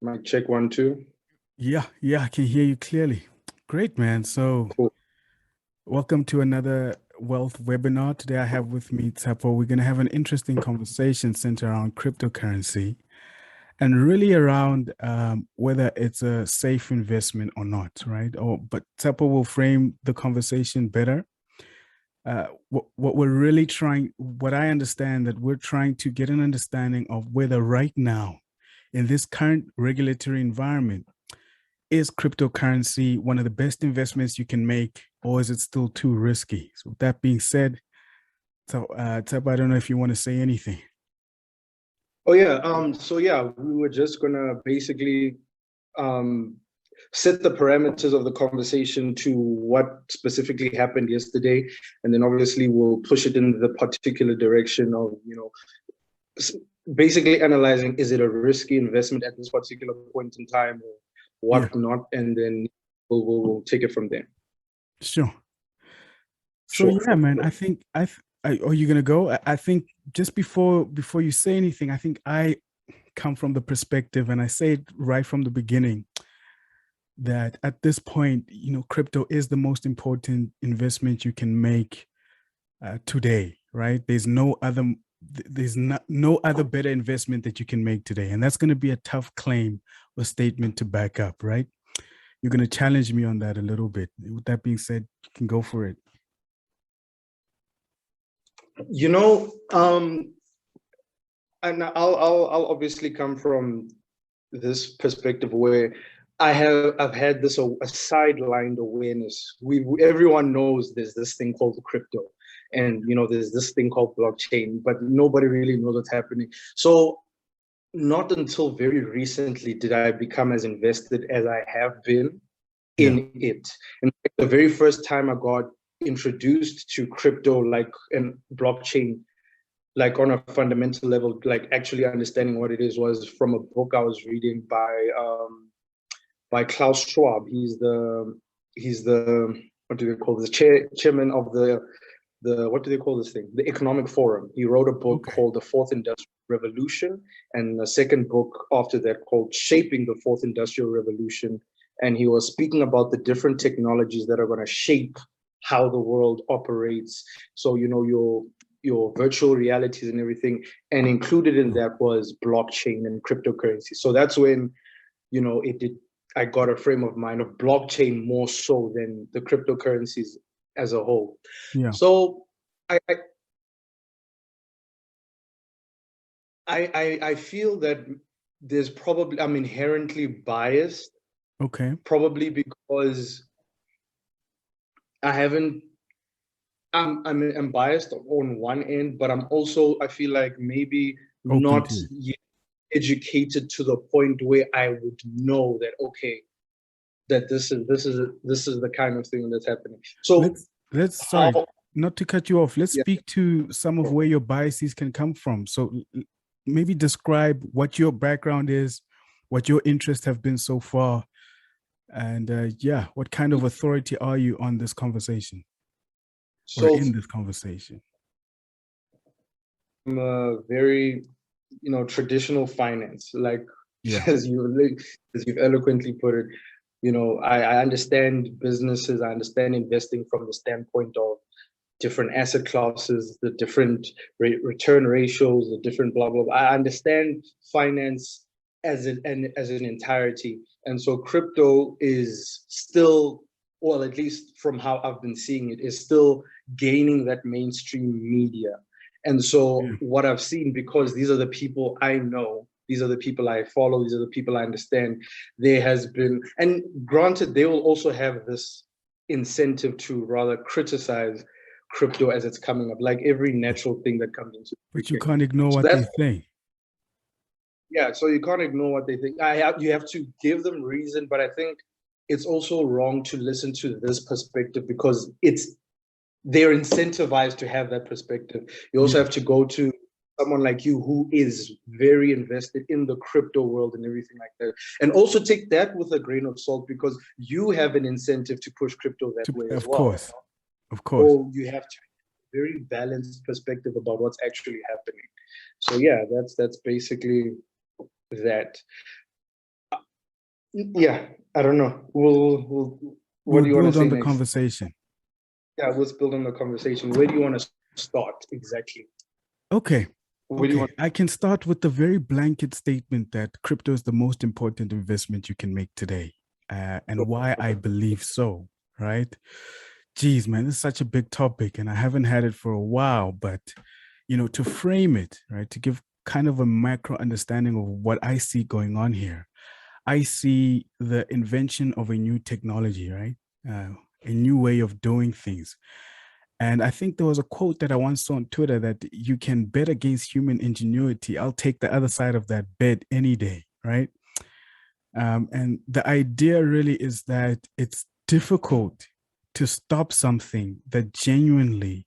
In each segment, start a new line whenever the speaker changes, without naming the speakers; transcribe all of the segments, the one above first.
Mic check 1, 2.
Yeah, I can hear you clearly. Great, man. So,
Cool.
welcome to another wealth webinar. Today, I have with me Tshepo. We're going to have an interesting conversation centered around cryptocurrency and really around whether it's a safe investment or not, right? But Tshepo will frame the conversation better. What we're really trying, what I understand, that we're trying to get an understanding of whether right now, in this current regulatory environment, is cryptocurrency one of the best investments you can make, or is it still too risky? So, with that being said, Tep, I don't know if you want to say anything.
Oh yeah. So yeah, we were just gonna basically um set the parameters of the conversation to what specifically happened yesterday, and then obviously we'll push it in the particular direction of basically analyzing, is it a risky investment at this particular point in time or
Yeah,
whatnot, and then we'll take it from there.
sure. So
Sure,
yeah,
sure,
man,
sure.
are you gonna go? I think just before you say anything, I think I come from the perspective, and I say it right from the beginning, that at this point, crypto is the most important investment you can make today, right? There's no other better investment that you can make today, and that's going to be a tough claim or statement to back up, right? You're going to challenge me on that a little bit. With that being said, you can go for it.
You know, and I'll obviously come from this perspective where I've had this a sidelined awareness. Everyone knows there's this thing called crypto, and there's this thing called blockchain, but nobody really knows what's happening. So not until very recently did I become as invested as I have been
Yeah.
in it. And the very first time I got introduced to crypto, like and blockchain, like on a fundamental level, like actually understanding what it is, was from a book I was reading by Klaus Schwab. He's the what do they call this, chairman of the what do they call this thing? The Economic Forum. He wrote a book
Okay.
called The Fourth Industrial Revolution, and a second book after that called Shaping the Fourth Industrial Revolution. And he was speaking about the different technologies that are going to shape how the world operates. So your virtual realities and everything, and included in that was blockchain and cryptocurrency. So that's when it did. I got a frame of mind of blockchain more so than the cryptocurrencies as a whole.
Yeah.
So I feel that I'm inherently biased,
Okay.
probably because I haven't. I'm biased on one end, but I feel like maybe
Open
not
to it.
yet educated to the point where I would know that, okay, that this is the kind of thing that's happening. So
Let's
how?
sorry, not to cut you off. Let's
Yeah.
speak to some of where your biases can come from. So maybe describe what your background is, what your interests have been so far, and yeah, what kind of authority are you on this conversation or
So
in this conversation?
I'm a very traditional finance, like
Yeah.
as you've eloquently put it. I understand businesses, I understand investing from the standpoint of different asset classes, the different return ratios, the different blah blah blah. I understand finance as an entirety, and so crypto is still, well, at least from how I've been seeing it, is still gaining that mainstream media. And so
Yeah.
what I've seen, because these are the people I know, these are the people I follow, these are the people I understand, there has been, and granted, they will also have this incentive to rather criticize crypto as it's coming up, like every natural thing that comes into the
But you
picture.
can't ignore
So
what
that's,
they say.
yeah, so you can't ignore what they think. You have to give them reason, but I think it's also wrong to listen to this perspective because they're incentivized to have that perspective. You also
Yeah.
have to go to someone like you who is very invested in the crypto world and everything like that, and also take that with a grain of salt because you have an incentive to push crypto that way as
Of
well.
course. Of course.
So you have to very balanced perspective about what's actually happening. So yeah, that's basically that. Yeah, I don't know. What
We'll
do you want to
build
say
on the
next?
conversation.
Yeah, let's build on the conversation. Where do you want to start exactly?
Okay.
Where do you
Okay.
want?
I can start with the very blanket statement that crypto is the most important investment you can make today, and why I believe so, right? Geez, man, this is such a big topic, and I haven't had it for a while, but to frame it, right, to give kind of a macro understanding of what I see going on here, I see the invention of a new technology, right? A new way of doing things. And I think there was a quote that I once saw on Twitter that you can bet against human ingenuity. I'll take the other side of that bet any day, right? And the idea really is that it's difficult to stop something that genuinely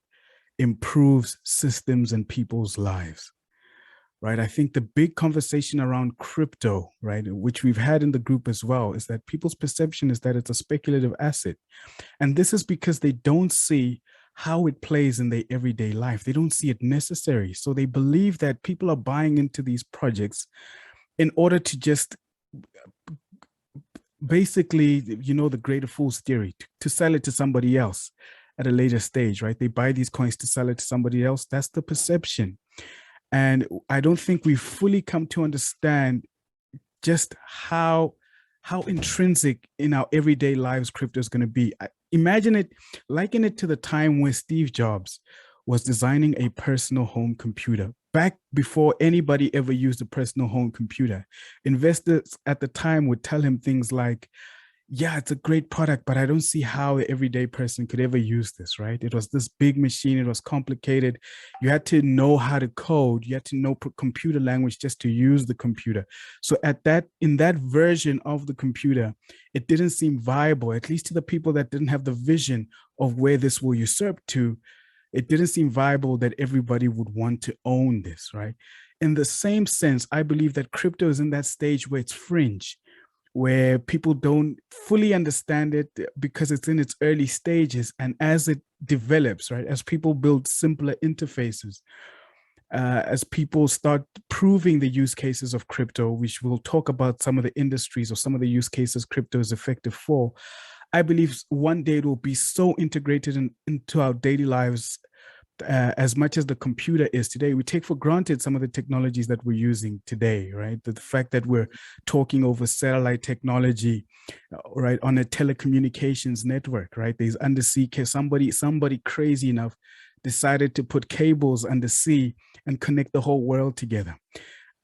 improves systems and people's lives, right? I think the big conversation around crypto, right, which we've had in the group as well, is that people's perception is that it's a speculative asset. And this is because they don't see how it plays in their everyday life. They don't see it necessary. So they believe that people are buying into these projects in order to just basically, the greater fool's theory, to sell it to somebody else at a later stage, right? They buy these coins to sell it to somebody else. That's the perception. And I don't think we fully come to understand just how intrinsic in our everyday lives crypto is going to be. Imagine it, liken it to the time where Steve Jobs was designing a personal home computer. Back before anybody ever used a personal home computer, investors at the time would tell him things like, yeah, it's a great product, but I don't see how the everyday person could ever use this, right? It was this big machine. It was complicated. You had to know how to code. You had to know computer language just to use the computer. So in that version of the computer, it didn't seem viable, at least to the people that didn't have the vision of where this will usurp to. It didn't seem viable that everybody would want to own this, right? In the same sense, I believe that crypto is in that stage where it's fringe, where people don't fully understand it because it's in its early stages. And as it develops, right, as people build simpler interfaces, as people start proving the use cases of crypto, which we'll talk about some of the industries or some of the use cases crypto is effective for, I believe one day it will be so integrated into our daily lives, as much as the computer is today. We take for granted some of the technologies that we're using today, right? The fact that we're talking over satellite technology, right, on a telecommunications network, right? There's undersea, somebody crazy enough decided to put cables undersea and connect the whole world together.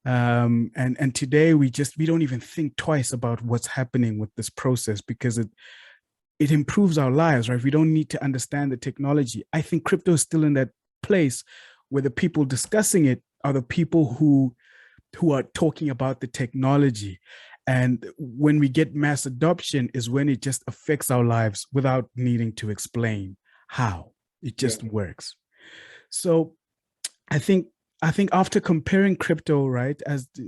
And today we don't even think twice about what's happening with this process because it improves our lives, right? We don't need to understand the technology. I think crypto is still in that place where the people discussing it are the people who are talking about the technology. And when we get mass adoption is when it just affects our lives without needing to explain how. It just works. So I think after comparing crypto, right,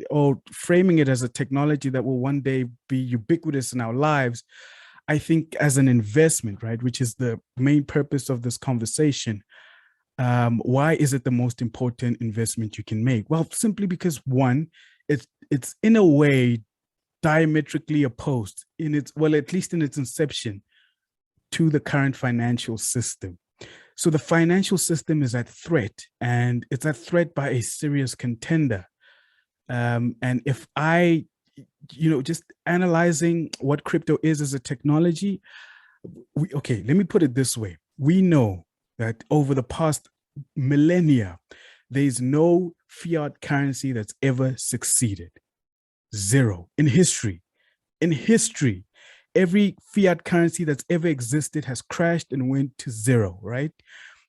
or framing it as a technology that will one day be ubiquitous in our lives, I think as an investment, right, which is the main purpose of this conversation, why is it the most important investment you can make? Well, simply because one, it's in a way diametrically opposed at least in its inception, to the current financial system. So the financial system is at threat, and it's at threat by a serious contender. And if just analyzing what crypto is as a technology, let me put it this way. We know that over the past millennia, there's no fiat currency that's ever succeeded. Zero in history. In history, every fiat currency that's ever existed has crashed and went to zero, right?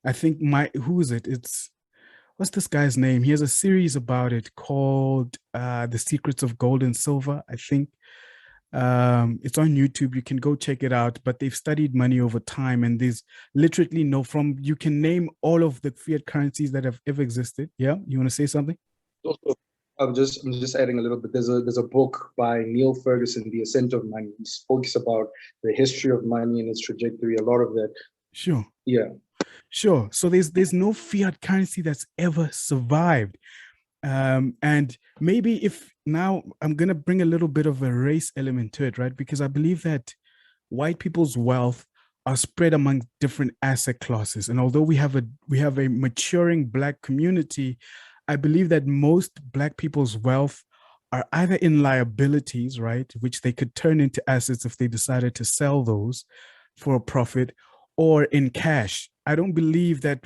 I think who is it? What's this guy's name? He has a series about it called The Secrets of Gold and Silver, I think. It's on YouTube. You can go check it out. But they've studied money over time, and there's literally you can name all of the fiat currencies that have ever existed. Yeah, you want to say something?
Also, I'm just adding a little bit. There's a book by Neil Ferguson, The Ascent of Money. He speaks about the history of money and its trajectory. A lot of that.
Sure.
Yeah.
Sure. So there's no fiat currency that's ever survived. And maybe if now I'm going to bring a little bit of a race element to it, right? Because I believe that white people's wealth are spread among different asset classes. And although we have a maturing Black community, I believe that most Black people's wealth are either in liabilities, right, which they could turn into assets if they decided to sell those for a profit, or in cash. I don't believe that,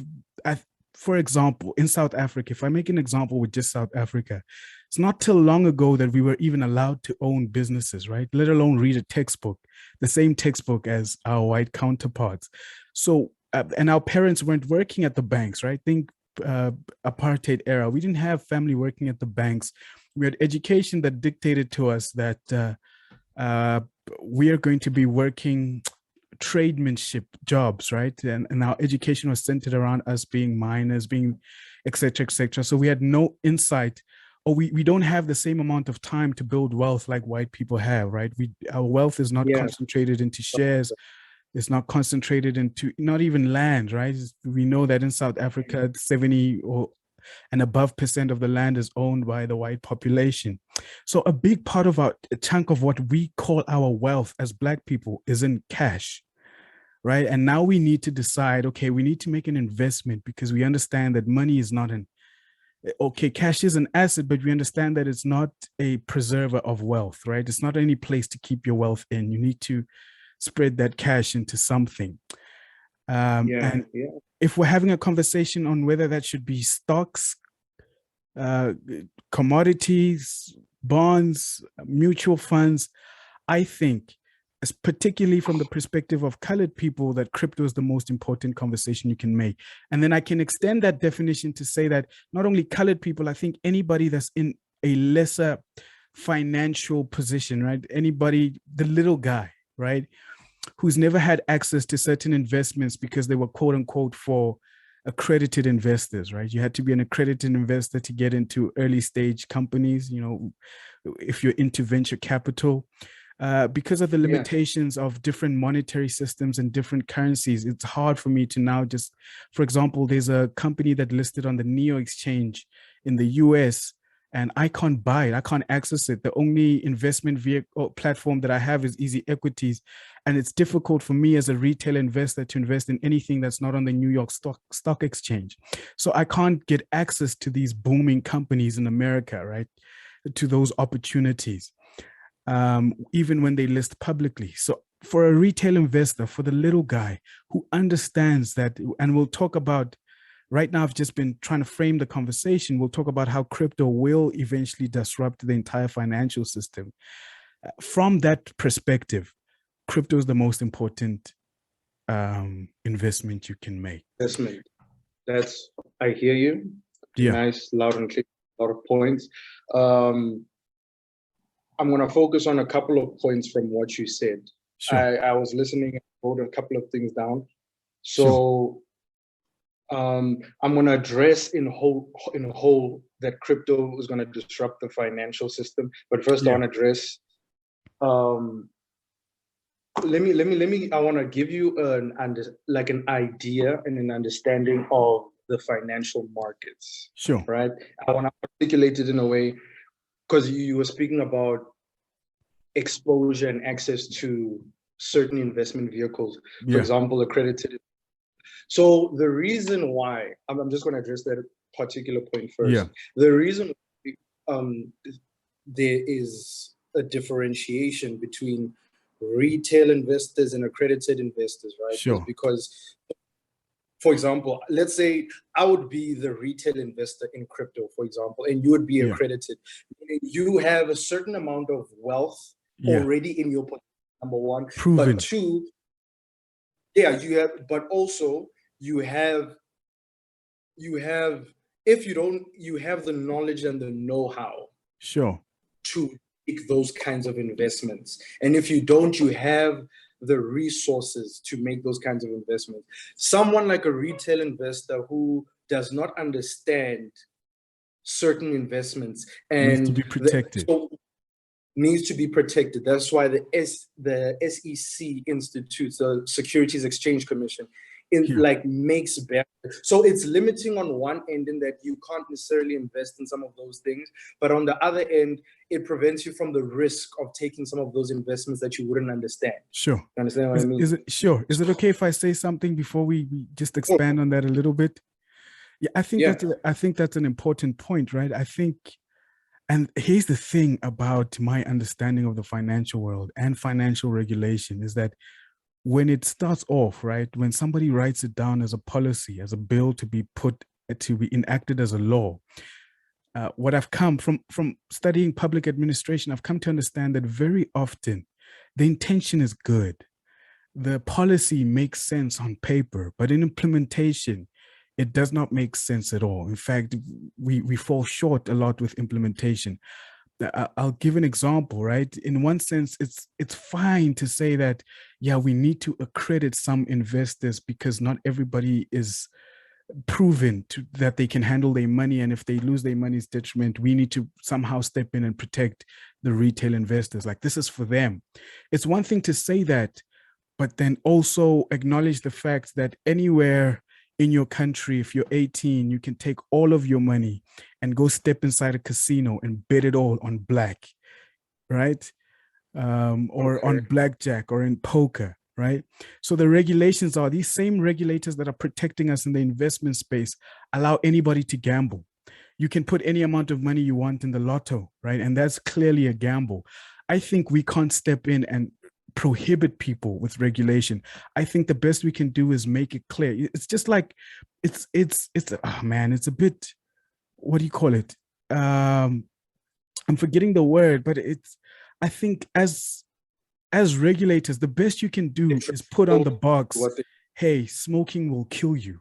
for example, in South Africa, if I make an example with just South Africa, it's not till long ago that we were even allowed to own businesses, right? Let alone read a textbook, the same textbook as our white counterparts. So, and our parents weren't working at the banks, right? Think apartheid era. We didn't have family working at the banks. We had education that dictated to us that we are going to be working tradesmanship jobs, right? And our education was centered around us being miners, being et cetera, et cetera. So we had no insight, or we don't have the same amount of time to build wealth like white people have, right? Our wealth is not concentrated into shares. It's not concentrated into not even land, right? We know that in South Africa, 70 or and above percent of the land is owned by the white population. So a big part of a chunk of what we call our wealth as Black people is in cash, right? And now we need to decide, okay, we need to make an investment because we understand that money is not okay, cash is an asset, but we understand that it's not a preserver of wealth, right? It's not any place to keep your wealth in. You need to spread that cash into something. And if we're having a conversation on whether that should be stocks, commodities, bonds, mutual funds, I think, particularly from the perspective of colored people, that crypto is the most important conversation you can make. And then I can extend that definition to say that not only colored people, I think anybody that's in a lesser financial position, right? Anybody, the little guy, right? Who's never had access to certain investments because they were quote unquote for accredited investors, right? You had to be an accredited investor to get into early stage companies, you know, if you're into venture capital. Because of the limitations of different monetary systems and different currencies, it's hard for me to now just, for example, there's a company that listed on the Neo exchange in the US, and I can't buy it. I can't access it. The only investment vehicle platform that I have is Easy Equities. And it's difficult for me as a retail investor to invest in anything that's not on the New York Stock Exchange. So I can't get access to these booming companies in America, right? To those opportunities, even when they list publicly. So for a retail investor, for the little guy who understands that, and we'll talk about, right now, I've just been trying to frame the conversation. We'll talk about how crypto will eventually disrupt the entire financial system. From that perspective, crypto is the most important investment you can make.
Investment. I hear you.
Yeah.
Nice, loud and clear, a lot of points. I'm going to focus on a couple of points from what you said. Sure. I was listening and wrote a couple of things down. So I'm going to address in whole that crypto is going to disrupt the financial system. But first, I want to address. Let me. I want to give you an idea and an understanding of the financial markets.
Sure.
Right. I want to articulate it in a way, because you were speaking about exposure and access to certain investment vehicles, for example, accredited. So the reason why, I'm just going to address that particular point first. Yeah. The reason there is a differentiation between retail investors and accredited investors, right?
Sure.
Is because, for example, let's say I would be the retail investor in crypto, for example, and you would be accredited. You have a certain amount of wealth already in your portfolio, number one.
Proven.
But two, you have, but also you have, if you don't, you have the knowledge and the know-how.
Sure.
To make those kinds of investments. And if you don't, you have the resources to make those kinds of investments. Someone like a retail investor who does not understand certain investments and
needs to be protected.
Needs to be protected. That's why the SEC institutes, the Securities Exchange Commission, makes better. So it's limiting on one end in that you can't necessarily invest in some of those things, but on the other end, it prevents you from the risk of taking some of those investments that you wouldn't understand.
Sure.
You understand what I mean?
Is it okay if I say something before we just expand on that a little bit? Yeah, I think that's an important point, right? I think, and here's the thing about my understanding of the financial world and financial regulation is that when it starts off, right, when somebody writes it down as a policy, as a bill to be enacted as a law, what I've come from studying public administration, I've come to understand that very often the intention is good. The policy makes sense on paper, but in implementation, it does not make sense at all. In fact, we fall short a lot with implementation. I'll give an example, right? In one sense, it's fine to say that, yeah, we need to accredit some investors because not everybody is proven that they can handle their money. And if they lose their money's detriment, we need to somehow step in and protect the retail investors. Like, this is for them. It's one thing to say that, but then also acknowledge the fact that anywhere in your country, if you're 18, you can take all of your money and go step inside a casino and bet it all on black, right? Or on blackjack or in poker, right? So the regulations are these same regulators that are protecting us in the investment space allow anybody to gamble. You can put any amount of money you want in the lotto, right? And that's clearly a gamble. I think we can't step in and prohibit people with regulation. I think the best we can do is make it clear. It's just like it's oh man, it's a bit, what do you call it? I'm forgetting the word, but I think as regulators, the best you can do is put on the box, hey, smoking will kill you,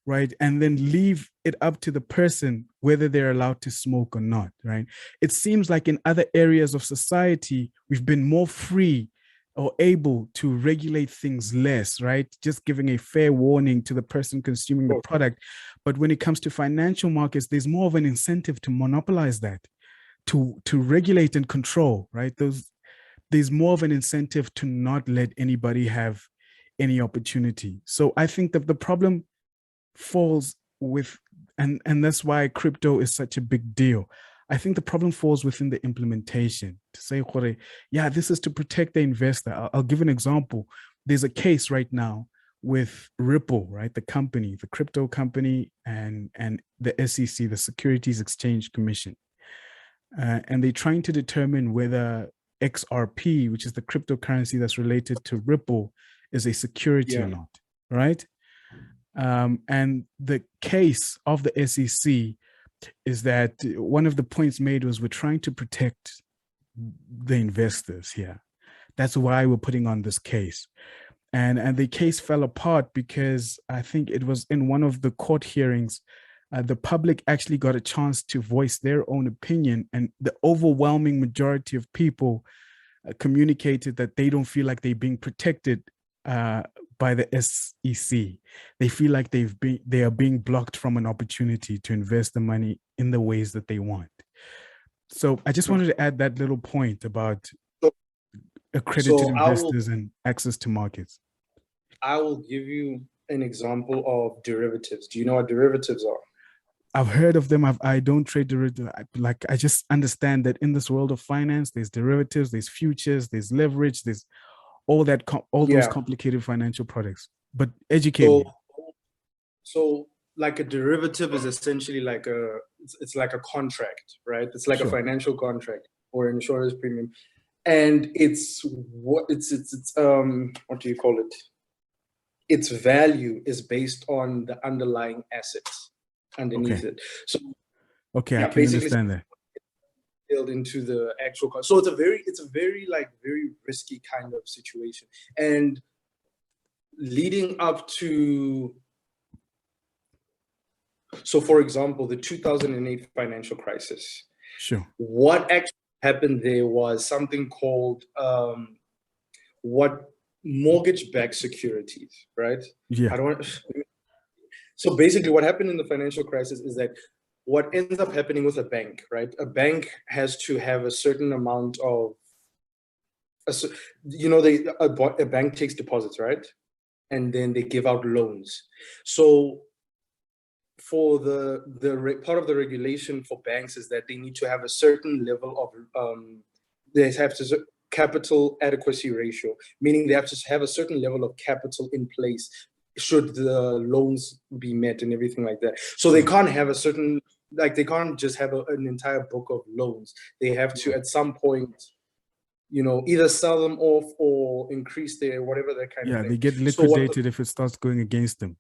right? And then leave it up to the person whether they're allowed to smoke or not, right? It seems like in other areas of society, we've been more free or able to regulate things less, right? Just giving a fair warning to the person consuming the product. But when it comes to financial markets, there's more of an incentive to monopolize that, to regulate and control, right? There's more of an incentive to not let anybody have any opportunity. So I think that the problem falls with, and that's why crypto is such a big deal. I think the problem falls within the implementation to say, yeah, this is to protect the investor. I'll give an example. There's a case right now with Ripple, right? The company, the crypto company, and the SEC, the Securities Exchange Commission. And they're trying to determine whether XRP, which is the cryptocurrency that's related to Ripple, is a security or not, right? And the case of the SEC is that one of the points made was we're trying to protect the investors here. That's why we're putting on this case. And the case fell apart because I think it was in one of the court hearings, the public actually got a chance to voice their own opinion. And the overwhelming majority of people communicated that they don't feel like they're being protected by the SEC. They feel like they are being blocked from an opportunity to invest the money in the ways that they want. So I just wanted to add that little point about accredited investors and access to markets.
I will give you an example of derivatives. Do you know what derivatives are?
I've heard of them. I don't trade derivatives. I just understand that in this world of finance, there's derivatives, there's futures, there's leverage, there's all those complicated financial products. But educate me.
So like a derivative is essentially like it's like a contract, right? It's like a financial contract or an insurance premium. And what do you call it? Its value is based on the underlying assets underneath it. So
I can understand that.
Build into the actual cost. So it's a very very risky kind of situation. And leading up to, so for example, the 2008 financial crisis.
Sure.
What actually happened there was something called mortgage-backed securities, right?
Yeah.
So basically what happened in the financial crisis is that what ends up happening with a bank, right? A bank has to have a certain amount of, a bank takes deposits, right? and then they give out loans. So for the part of the regulation for banks is that they need to have a certain level of they have to capital adequacy ratio, meaning they have to have a certain level of capital in place should the loans be met and everything like that. So they can't have a certain, like they can't just have an entire book of loans. They have to at some point, either sell them off or increase their whatever that kind of thing.
They get liquidated if it starts going against them.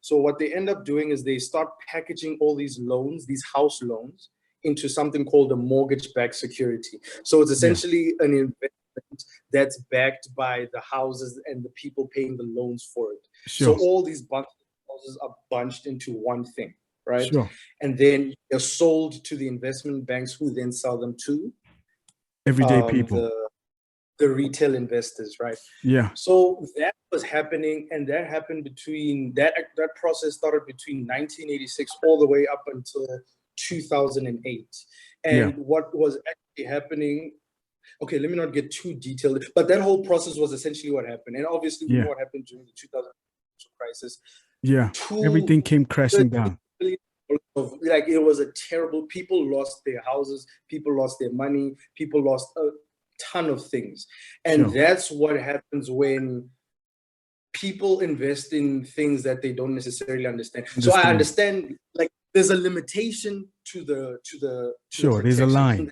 So what they end up doing is they start packaging all these loans, these house loans, into something called a mortgage-backed security. So it's essentially an investment that's backed by the houses and the people paying the loans for it.
Sure.
So all these houses are bunched into one thing, right?
Sure.
And then they're sold to the investment banks, who then sell them to
everyday people,
the retail investors, right?
Yeah.
So that was happening, and that happened between that process started between 1986 all the way up until 2008. And what was actually happening, okay, let me not get too detailed, but that whole process was essentially what happened. And obviously we know what happened during the 2008 crisis.
Everything came crashing down.
Like, it was a terrible, people lost their houses, people lost their money, people lost a ton of things. And that's what happens when people invest in things that they don't necessarily understand. So I understand, like, there's a limitation to the
there's a line.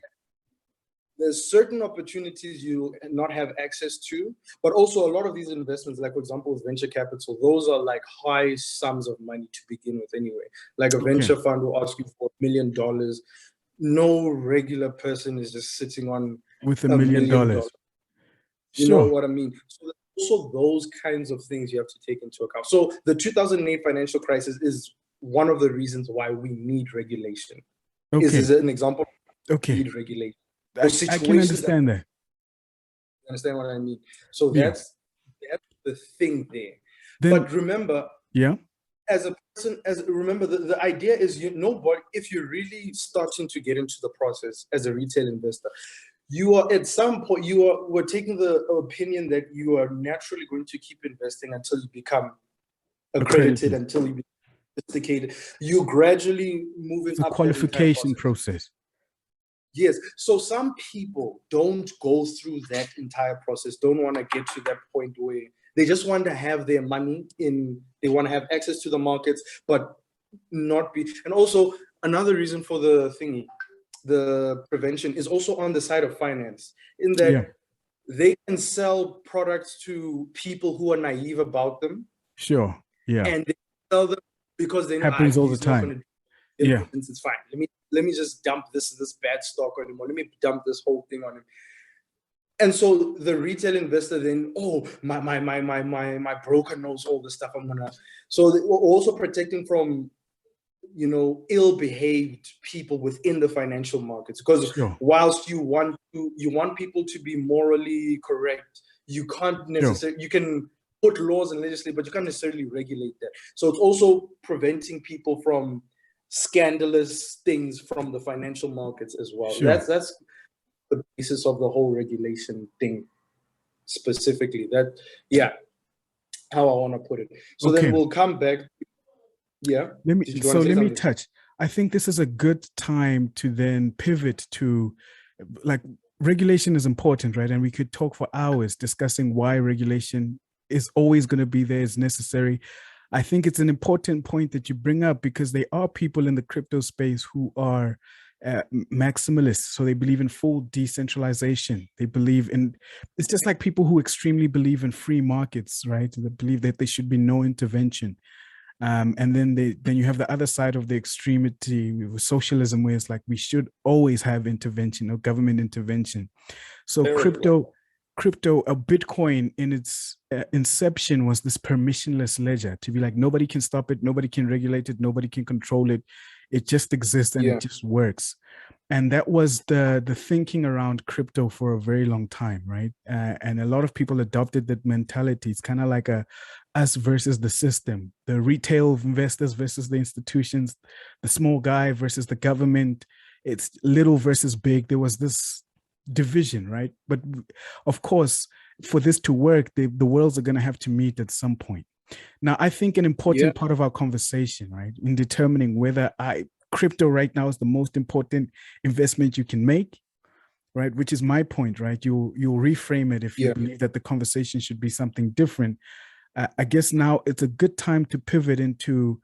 There's certain opportunities you not have access to, but also a lot of these investments, like for example with venture capital, those are like high sums of money to begin with anyway. Like a venture fund will ask you for $1 million. No regular person is just sitting on
with $1 million.
You know what I mean? So also those kinds of things you have to take into account. So the 2008 financial crisis is one of the reasons why we need regulation. Is an example. We need regulation.
I can understand that.
You understand what I mean? So that's the thing there. But remember, as a person, remember the idea is nobody, if you're really starting to get into the process as a retail investor, you are at some point we're taking the opinion that you are naturally going to keep investing until you become accredited, until you become sophisticated. You're gradually moving up.
It's a qualification process.
Yes. So some people don't go through that entire process, don't want to get to that point where they just want to have their money they want to have access to the markets, but not be. And also another reason for the prevention is also on the side of finance, in that they can sell products to people who are naive about them. And they sell them because they know
happens all the time.
It's fine. Let me just dump this bad stock on him, or let me dump this whole thing on him. And so the retail investor then, my broker knows all this stuff. So we're also protecting from, ill-behaved people within the financial markets, because whilst you want people to be morally correct, you can't necessarily, you can put laws and legislate, but you can't necessarily regulate that. So it's also preventing people from scandalous things from the financial markets as well. That's the basis of the whole regulation thing specifically. How I want to put it. So then we'll come back.
Let me touch. I think this is a good time to then pivot to, like, regulation is important, right? And we could talk for hours discussing why regulation is always going to be there, is necessary. I think it's an important point that you bring up, because there are people in the crypto space who are maximalists. So they believe in full decentralization. They believe in, it's just like people who extremely believe in free markets, right? They believe that there should be no intervention. And then you have the other side of the extremity with socialism, where it's like we should always have intervention or government intervention. So crypto, Bitcoin in its inception was this permissionless ledger, to be like, nobody can stop it, nobody can regulate it, nobody can control it. It just exists and it just works. And that was the thinking around crypto for a very long time, right? And a lot of people adopted that mentality. It's kind of like us versus the system, the retail investors versus the institutions, the small guy versus the government. It's little versus big. There was this division, right? But of course, for this to work, the worlds are going to have to meet at some point. Now, I think an important part of our conversation, right, in determining whether crypto right now is the most important investment you can make, right, which is my point, right? You'll reframe it if you believe that the conversation should be something different. I guess now it's a good time to pivot into,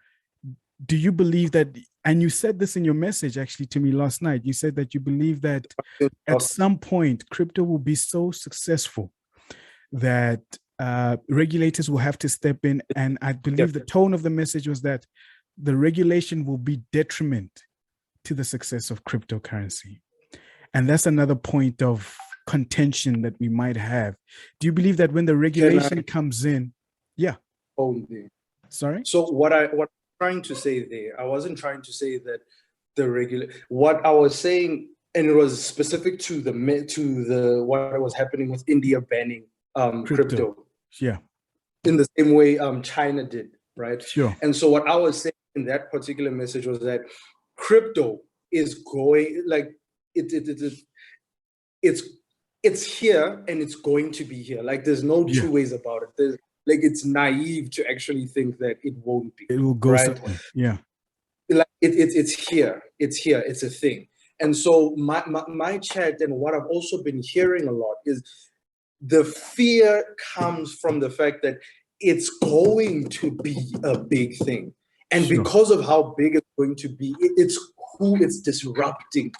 do you believe that, and you said this in your message actually to me last night, you said that you believe that at some point crypto will be so successful that regulators will have to step in. And I believe the tone of the message was that the regulation will be detriment to the success of cryptocurrency. And that's another point of contention that we might have. Do you believe that when the regulation comes in? Yeah. Sorry?
So what I'm trying to say there, I wasn't trying to say that what I was saying, and it was specific to what was happening with India banning crypto.
Yeah.
In the same way China did, right?
Sure.
And so what I was saying in that particular message was that crypto is going, like, it's here and it's going to be here. Like, there's no two ways about it. It's naive to actually think that it won't be.
It will go
right?
somewhere. Yeah.
Like it's here. It's here. It's a thing. And so my chat, and what I've also been hearing a lot, is the fear comes from the fact that it's going to be a big thing. And because of how big it's going to be, it's who it's disrupting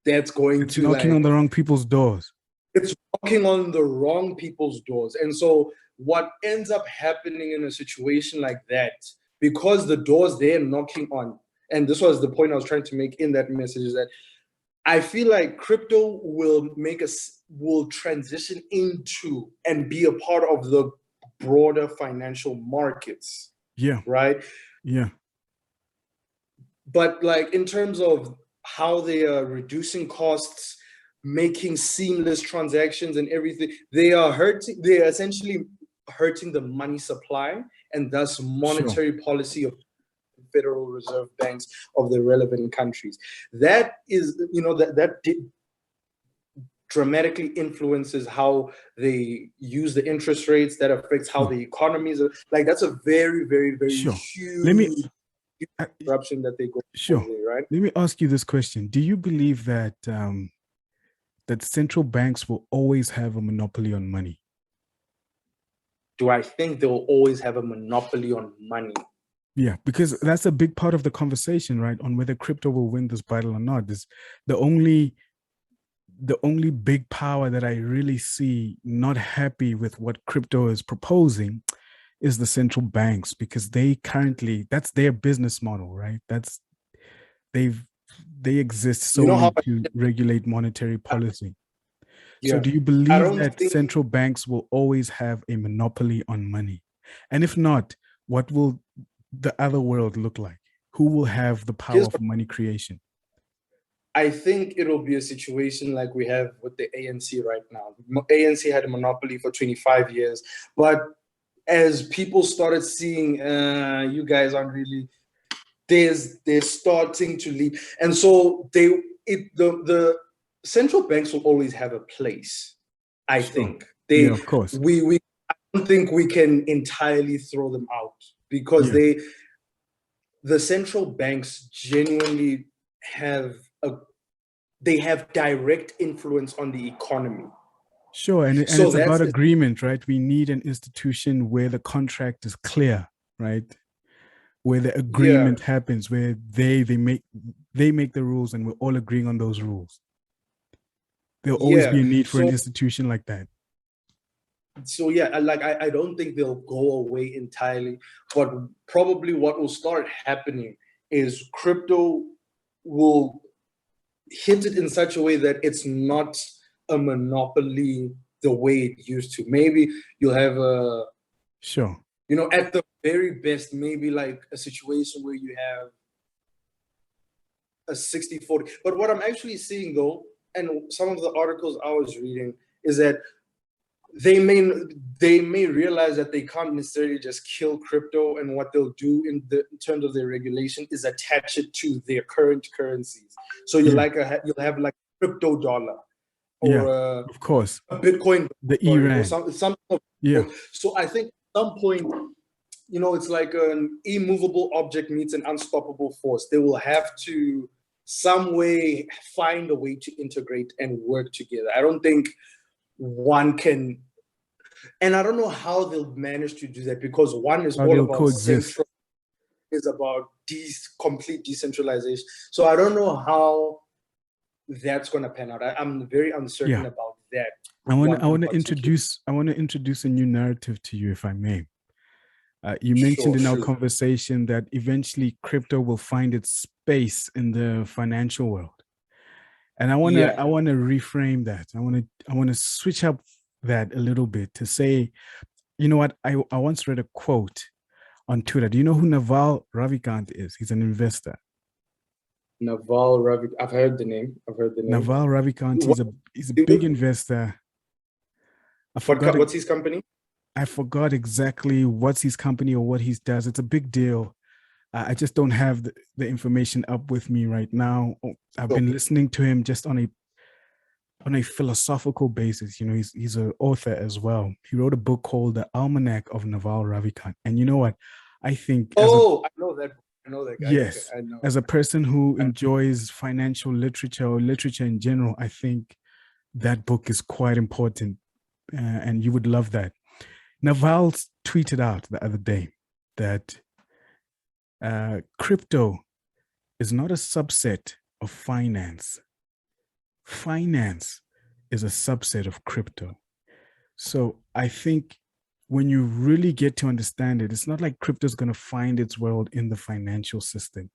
that's going to
knocking on the wrong people's doors.
It's knocking on the wrong people's doors. And so what ends up happening in a situation like that, because the doors they're knocking on, and this was the point I was trying to make in that message, is that I feel like crypto will transition into and be a part of the broader financial markets.
Yeah.
Right?
Yeah.
But like in terms of how they are reducing costs, making seamless transactions and everything, they are essentially hurting the money supply and thus monetary policy of Federal Reserve banks of the relevant countries. That is, that dramatically influences how they use the interest rates. That affects how the economies are. Like, that's a very, very, very huge disruption that they go through, right?
Let me ask you this question. Do you believe that that central banks will always have a monopoly on money?
Do I think they will always have a monopoly on money?
Yeah, because that's a big part of the conversation, right? On whether crypto will win this battle or not. Is the only big power that I really see not happy with what crypto is proposing is the central banks, because that's their business model, right? They exist solely to regulate monetary policy. So do you believe that central banks will always have a monopoly on money? And if not, what will the other world look like? Who will have the power of money creation?
I think it'll be a situation like we have with the ANC right now. ANC had a monopoly for 25 years, but as people started seeing, you guys aren't really, they're starting to leave. And so the central banks will always have a place, I think.
Of course.
I don't think we can entirely throw them out, because the central banks genuinely have direct influence on the economy.
Sure, and it's about agreement, right? We need an institution where the contract is clear, right? Where the agreement happens, where they make the rules and we're all agreeing on those rules. There'll always be a need for an institution like that.
So I don't think they'll go away entirely, but probably what will start happening is crypto will hit it in such a way that it's not a monopoly the way it used to. Maybe you'll have at the very best, maybe like a situation where you have a 60-40. But what I'm actually seeing, though, and some of the articles I was reading, is that they may realize that they can't necessarily just kill crypto, and what they'll do in terms of their regulation is attach it to their current currencies. So you'll have like crypto dollar,
Yeah,
or
of course.
a Bitcoin,
The
sorry, or
Iran.
some.
Yeah.
So I think at some point, it's like an immovable object meets an unstoppable force. They will have to some way find a way to integrate and work together. I don't think one can, and I don't know how they'll manage to do that, because one is
How
all
they'll
about
coexist.
central, is about complete decentralization. So I don't know how that's going to pan out. I'm very uncertain
Yeah.
about that.
I want
in
to
particular.
introduce a new narrative to you, if I may. You mentioned
Sure,
in our
sure.
conversation that eventually crypto will find its space in the financial world. And I want
Yeah.
to reframe that. I want to switch up that a little bit to say, you know what? I once read a quote on Twitter. Do you know who Naval Ravikant is? He's an investor.
Naval Ravikant. I've heard the name.
Naval Ravikant, he's a big investor.
What's his company?
I forgot exactly what's his company or what he does. It's a big deal. I just don't have the information up with me right now. I've been listening to him just on a philosophical basis. You know, he's an author as well. He wrote a book called The Almanac of Naval Ravikant. And you know what? I think
I know that. I know that guy.
Yes,
Okay, I know.
as a person who enjoys financial literature or literature in general, I think that book is quite important, and you would love that. Naval tweeted out the other day that crypto is not a subset of finance. Finance is a subset of crypto. So I think when you really get to understand it, it's not like crypto is going to find its world in the financial system.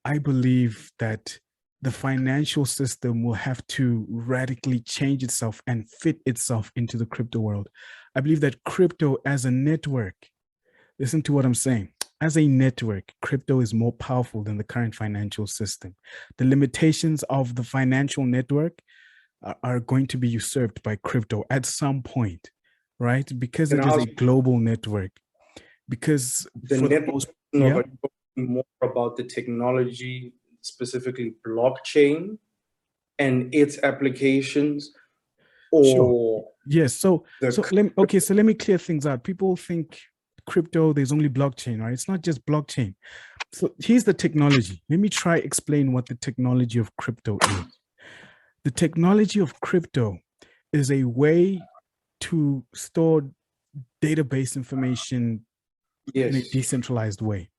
I believe that the financial system will have to radically change itself and fit itself into the crypto world. I believe that crypto as a network, listen to what I'm saying, as a network, crypto is more powerful than the current financial system. The limitations of the financial network are going to be usurped by crypto at some point, right? Because it is a global network. Because
the
for the
network,
most, yeah,
more about the technology, specifically blockchain and its applications, or
sure. Yes. So let me clear things out. People think crypto, there's only blockchain, right? It's not just blockchain. So here's the technology. Let me try explain what the technology of crypto is. The technology of crypto is a way to store database information in a decentralized way,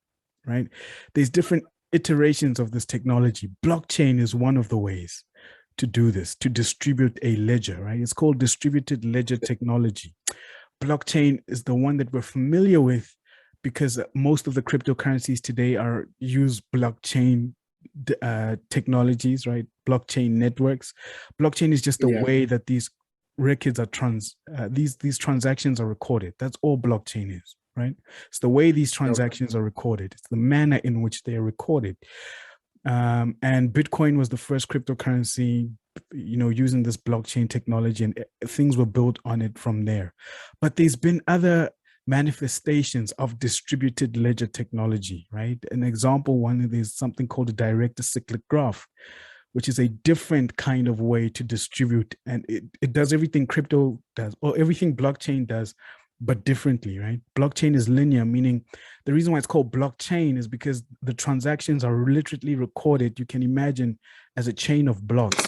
right? There's different iterations of this technology. Blockchain is one of the ways to do this, to distribute a ledger, right? It's called distributed ledger technology. Blockchain is the one that we're familiar with because most of the cryptocurrencies today use blockchain technologies, right? Blockchain networks. Blockchain is just a way that these records are these transactions are recorded. That's all blockchain is, right? It's the way these transactions are recorded. It's the manner in which they are recorded. And Bitcoin was the first cryptocurrency, using this blockchain technology, and things were built on it from there. But there's been other manifestations of distributed ledger technology, right? An example one, there's something called a direct acyclic graph, which is a different kind of way to distribute. And it does everything crypto does, or everything blockchain does, but differently, right? Blockchain is linear, meaning the reason why it's called blockchain is because the transactions are literally recorded, you can imagine, as a chain of blocks.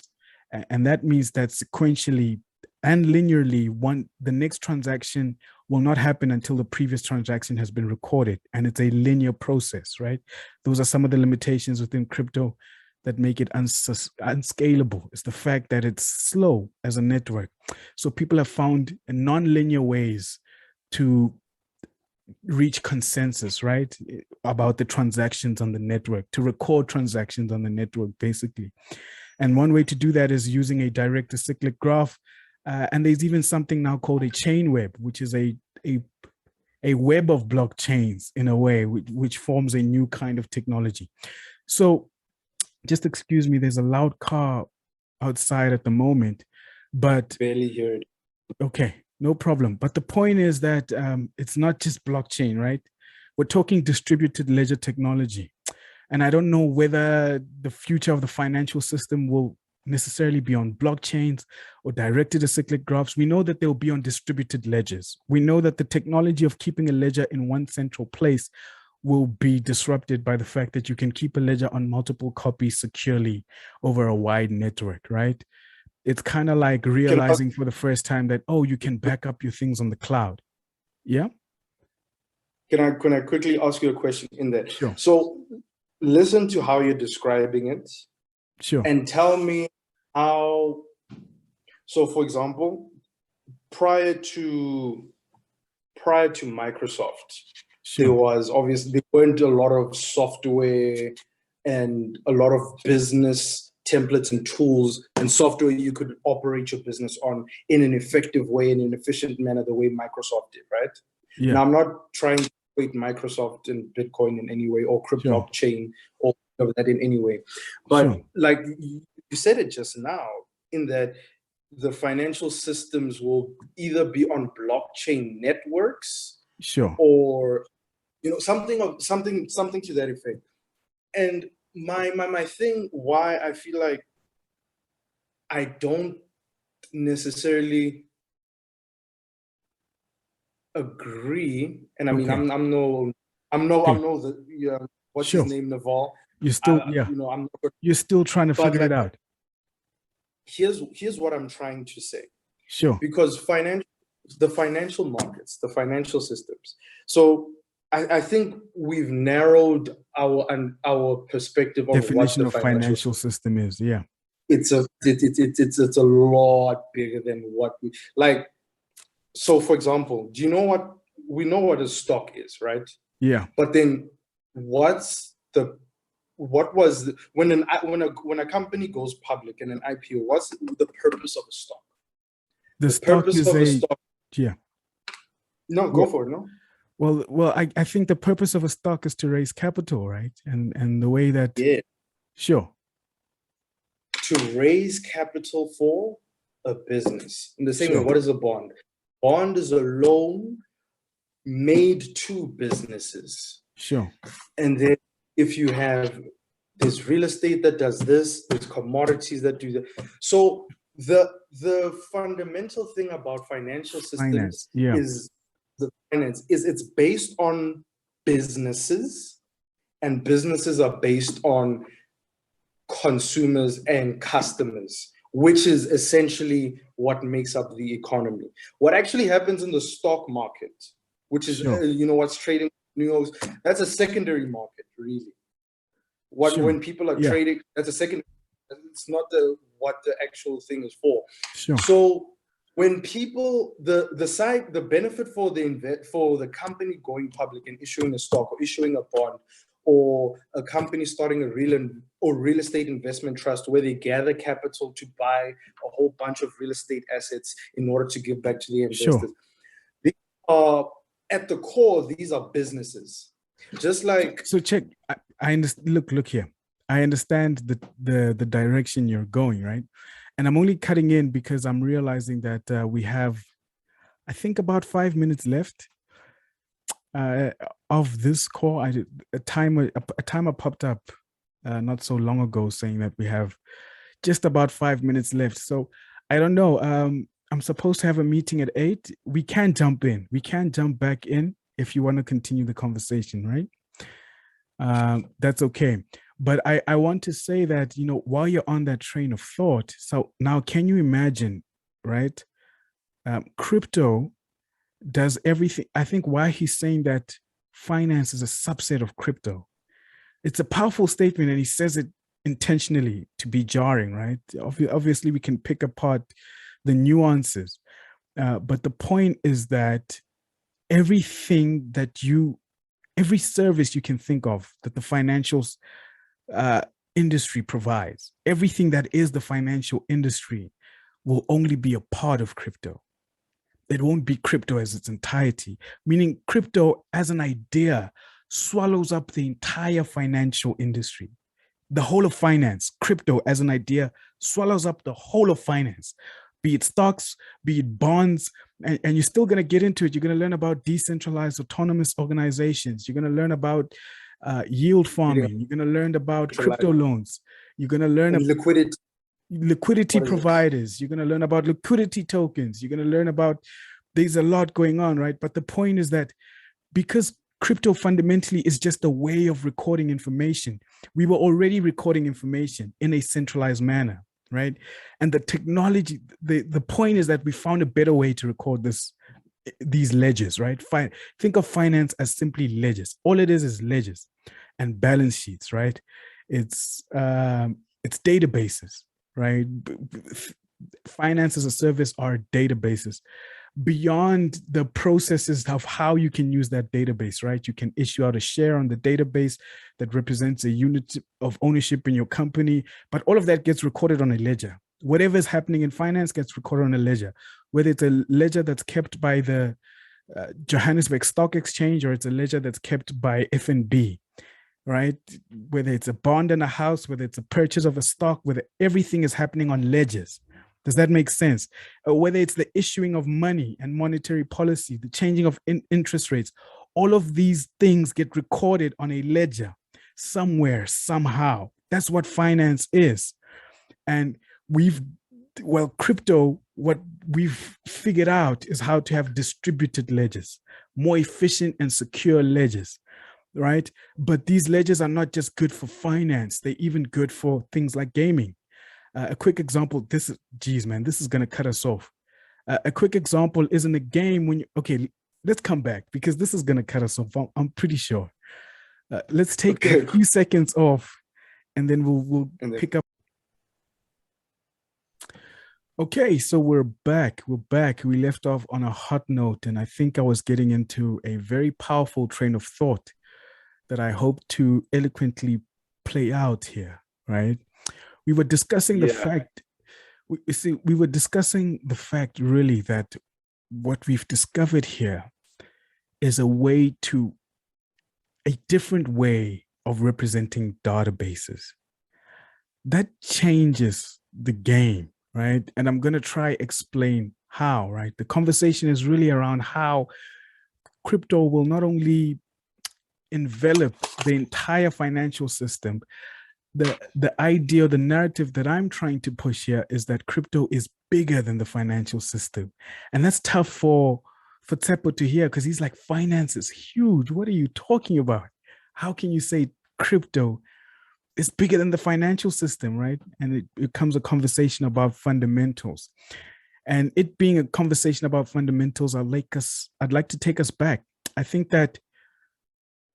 And that means that sequentially and linearly, the next transaction will not happen until the previous transaction has been recorded. And it's a linear process, right? Those are some of the limitations within crypto that make it unscalable. It's the fact that it's slow as a network. So people have found non-linear ways to reach consensus, right, about the transactions on the network, to record transactions on the network, basically. And one way to do that is using a direct acyclic graph. And there's even something now called a chain web, which is a web of blockchains in a way, which forms a new kind of technology. So just excuse me, there's a loud car outside at the moment, but
barely hear it.
Okay, no problem. But the point is that it's not just blockchain, right? We're talking distributed ledger technology. And I don't know whether the future of the financial system will necessarily be on blockchains or directed acyclic graphs. We know that they'll be on distributed ledgers. We know that the technology of keeping a ledger in one central place will be disrupted by the fact that you can keep a ledger on multiple copies securely over a wide network, right? It's kind of like realizing for the first time that, oh, you can back up your things on the cloud. Yeah.
Can I quickly ask you a question in there?
Sure.
So listen to how you're describing it.
Sure.
And tell me how, so for example, prior to Microsoft,
Sure.
there was obviously, there weren't a lot of software and a lot of business templates and tools and software you could operate your business on in an effective way, in an efficient manner, the way Microsoft did, right?
Yeah.
Now, I'm not trying to equate Microsoft and Bitcoin in any way, or crypto blockchain or that in any way. But like you said it just now, in that the financial systems will either be on blockchain networks, or something to that effect. And my thing, why I feel like I don't necessarily agree, and I mean, I'm no what's his name, Naval.
You're still you're still trying to figure it out.
Here's what I'm trying to say.
Sure.
Because the financial markets, the financial systems. So I think we've narrowed our perspective of
definition
what the
of financial system is. Yeah.
It's a lot bigger than what we like. So for example, do you know what we know what a stock is, right?
Yeah.
But then when a company goes public in an IPO, what's the purpose of a stock?
The purpose of a stock. Yeah.
No, go for it. No.
Well, I think the purpose of a stock is to raise capital, right? And the way that sure.
To raise capital for a business. In the same way, what is a bond? Bond is a loan made to businesses.
Sure.
And then if you have this real estate that does this, there's commodities that do that. So the fundamental thing about financial systems is the finance is it's based on businesses, and businesses are based on consumers and customers, which is essentially what makes up the economy. What actually happens in the stock market, which is what's trading New York, that's a secondary market, really. When people are trading, that's a secondary. It's not what the actual thing is for. So when people the benefit for the company going public and issuing a stock or issuing a bond, or a company starting a real estate investment trust where they gather capital to buy a whole bunch of real estate assets in order to give back to the investors. These are, at the core, these are businesses. Just like
check. I understand. Look here. I understand the direction you're going, right? And I'm only cutting in because I'm realizing that we have, I think, about 5 minutes left. Of this call, a timer popped up not so long ago saying that we have just about 5 minutes left. So I don't know. I'm supposed to have a meeting at 8. We can jump in. We can jump back in if you want to continue the conversation, right? That's okay. But I want to say that, while you're on that train of thought, so now can you imagine, right? Crypto does everything. I think why he's saying that finance is a subset of crypto. It's a powerful statement, and he says it intentionally to be jarring, right? Obviously, we can pick apart the nuances, but the point is that every service you can think of that the financial industry provides, everything that is the financial industry will only be a part of crypto. It won't be crypto as its entirety, meaning crypto as an idea swallows up the entire financial industry. The whole of finance, crypto as an idea swallows up the whole of finance, be it stocks, be it bonds, and you're still going to get into it. You're going to learn about decentralized autonomous organizations. You're going to learn about yield farming. You're going to learn about crypto loans. You're going to learn about
liquidity.
liquidity
What is it?
providers. You're going to learn about liquidity tokens. You're going to learn about, there's a lot going on, right? But the point is that because crypto fundamentally is just a way of recording information, we were already recording information in a centralized manner, right? And the technology, the point is that we found a better way to record these ledgers, right? Think of finance as simply ledgers. All it is ledgers and balance sheets, right? It's databases, right? Finance as a service are databases. Beyond the processes of how you can use that database, right? You can issue out a share on the database that represents a unit of ownership in your company, but all of that gets recorded on a ledger. Whatever is happening in finance gets recorded on a ledger, whether it's a ledger that's kept by the Johannesburg Stock Exchange or it's a ledger that's kept by FNB, right? Whether it's a bond in a house, whether it's a purchase of a stock, whether everything is happening on ledgers. Does that make sense? Whether it's the issuing of money and monetary policy, the changing of interest rates, all of these things get recorded on a ledger somewhere, somehow. That's what finance is. And crypto, what we've figured out is how to have distributed ledgers, more efficient and secure ledgers, right? But these ledgers are not just good for finance, they're even good for things like gaming. A quick example, this is going to cut us off. A quick example is in a game when let's come back because this is going to cut us off. I'm pretty sure. Let's take a few seconds off and then we'll pick up. Okay, so we're back. We left off on a hot note, and I think I was getting into a very powerful train of thought that I hope to eloquently play out here, right? We were discussing the fact, we were discussing the fact really that what we've discovered here is a different way of representing databases. That changes the game, right? And I'm going to try explain how, right? The conversation is really around how crypto will not only envelop the entire financial system. The idea, the narrative that I'm trying to push here is that crypto is bigger than the financial system. And that's tough for Tshepo to hear because he's like, finance is huge. What are you talking about? How can you say crypto is bigger than the financial system, right? And it becomes a conversation about fundamentals. And it being a conversation about fundamentals, I'd like to take us back. I think that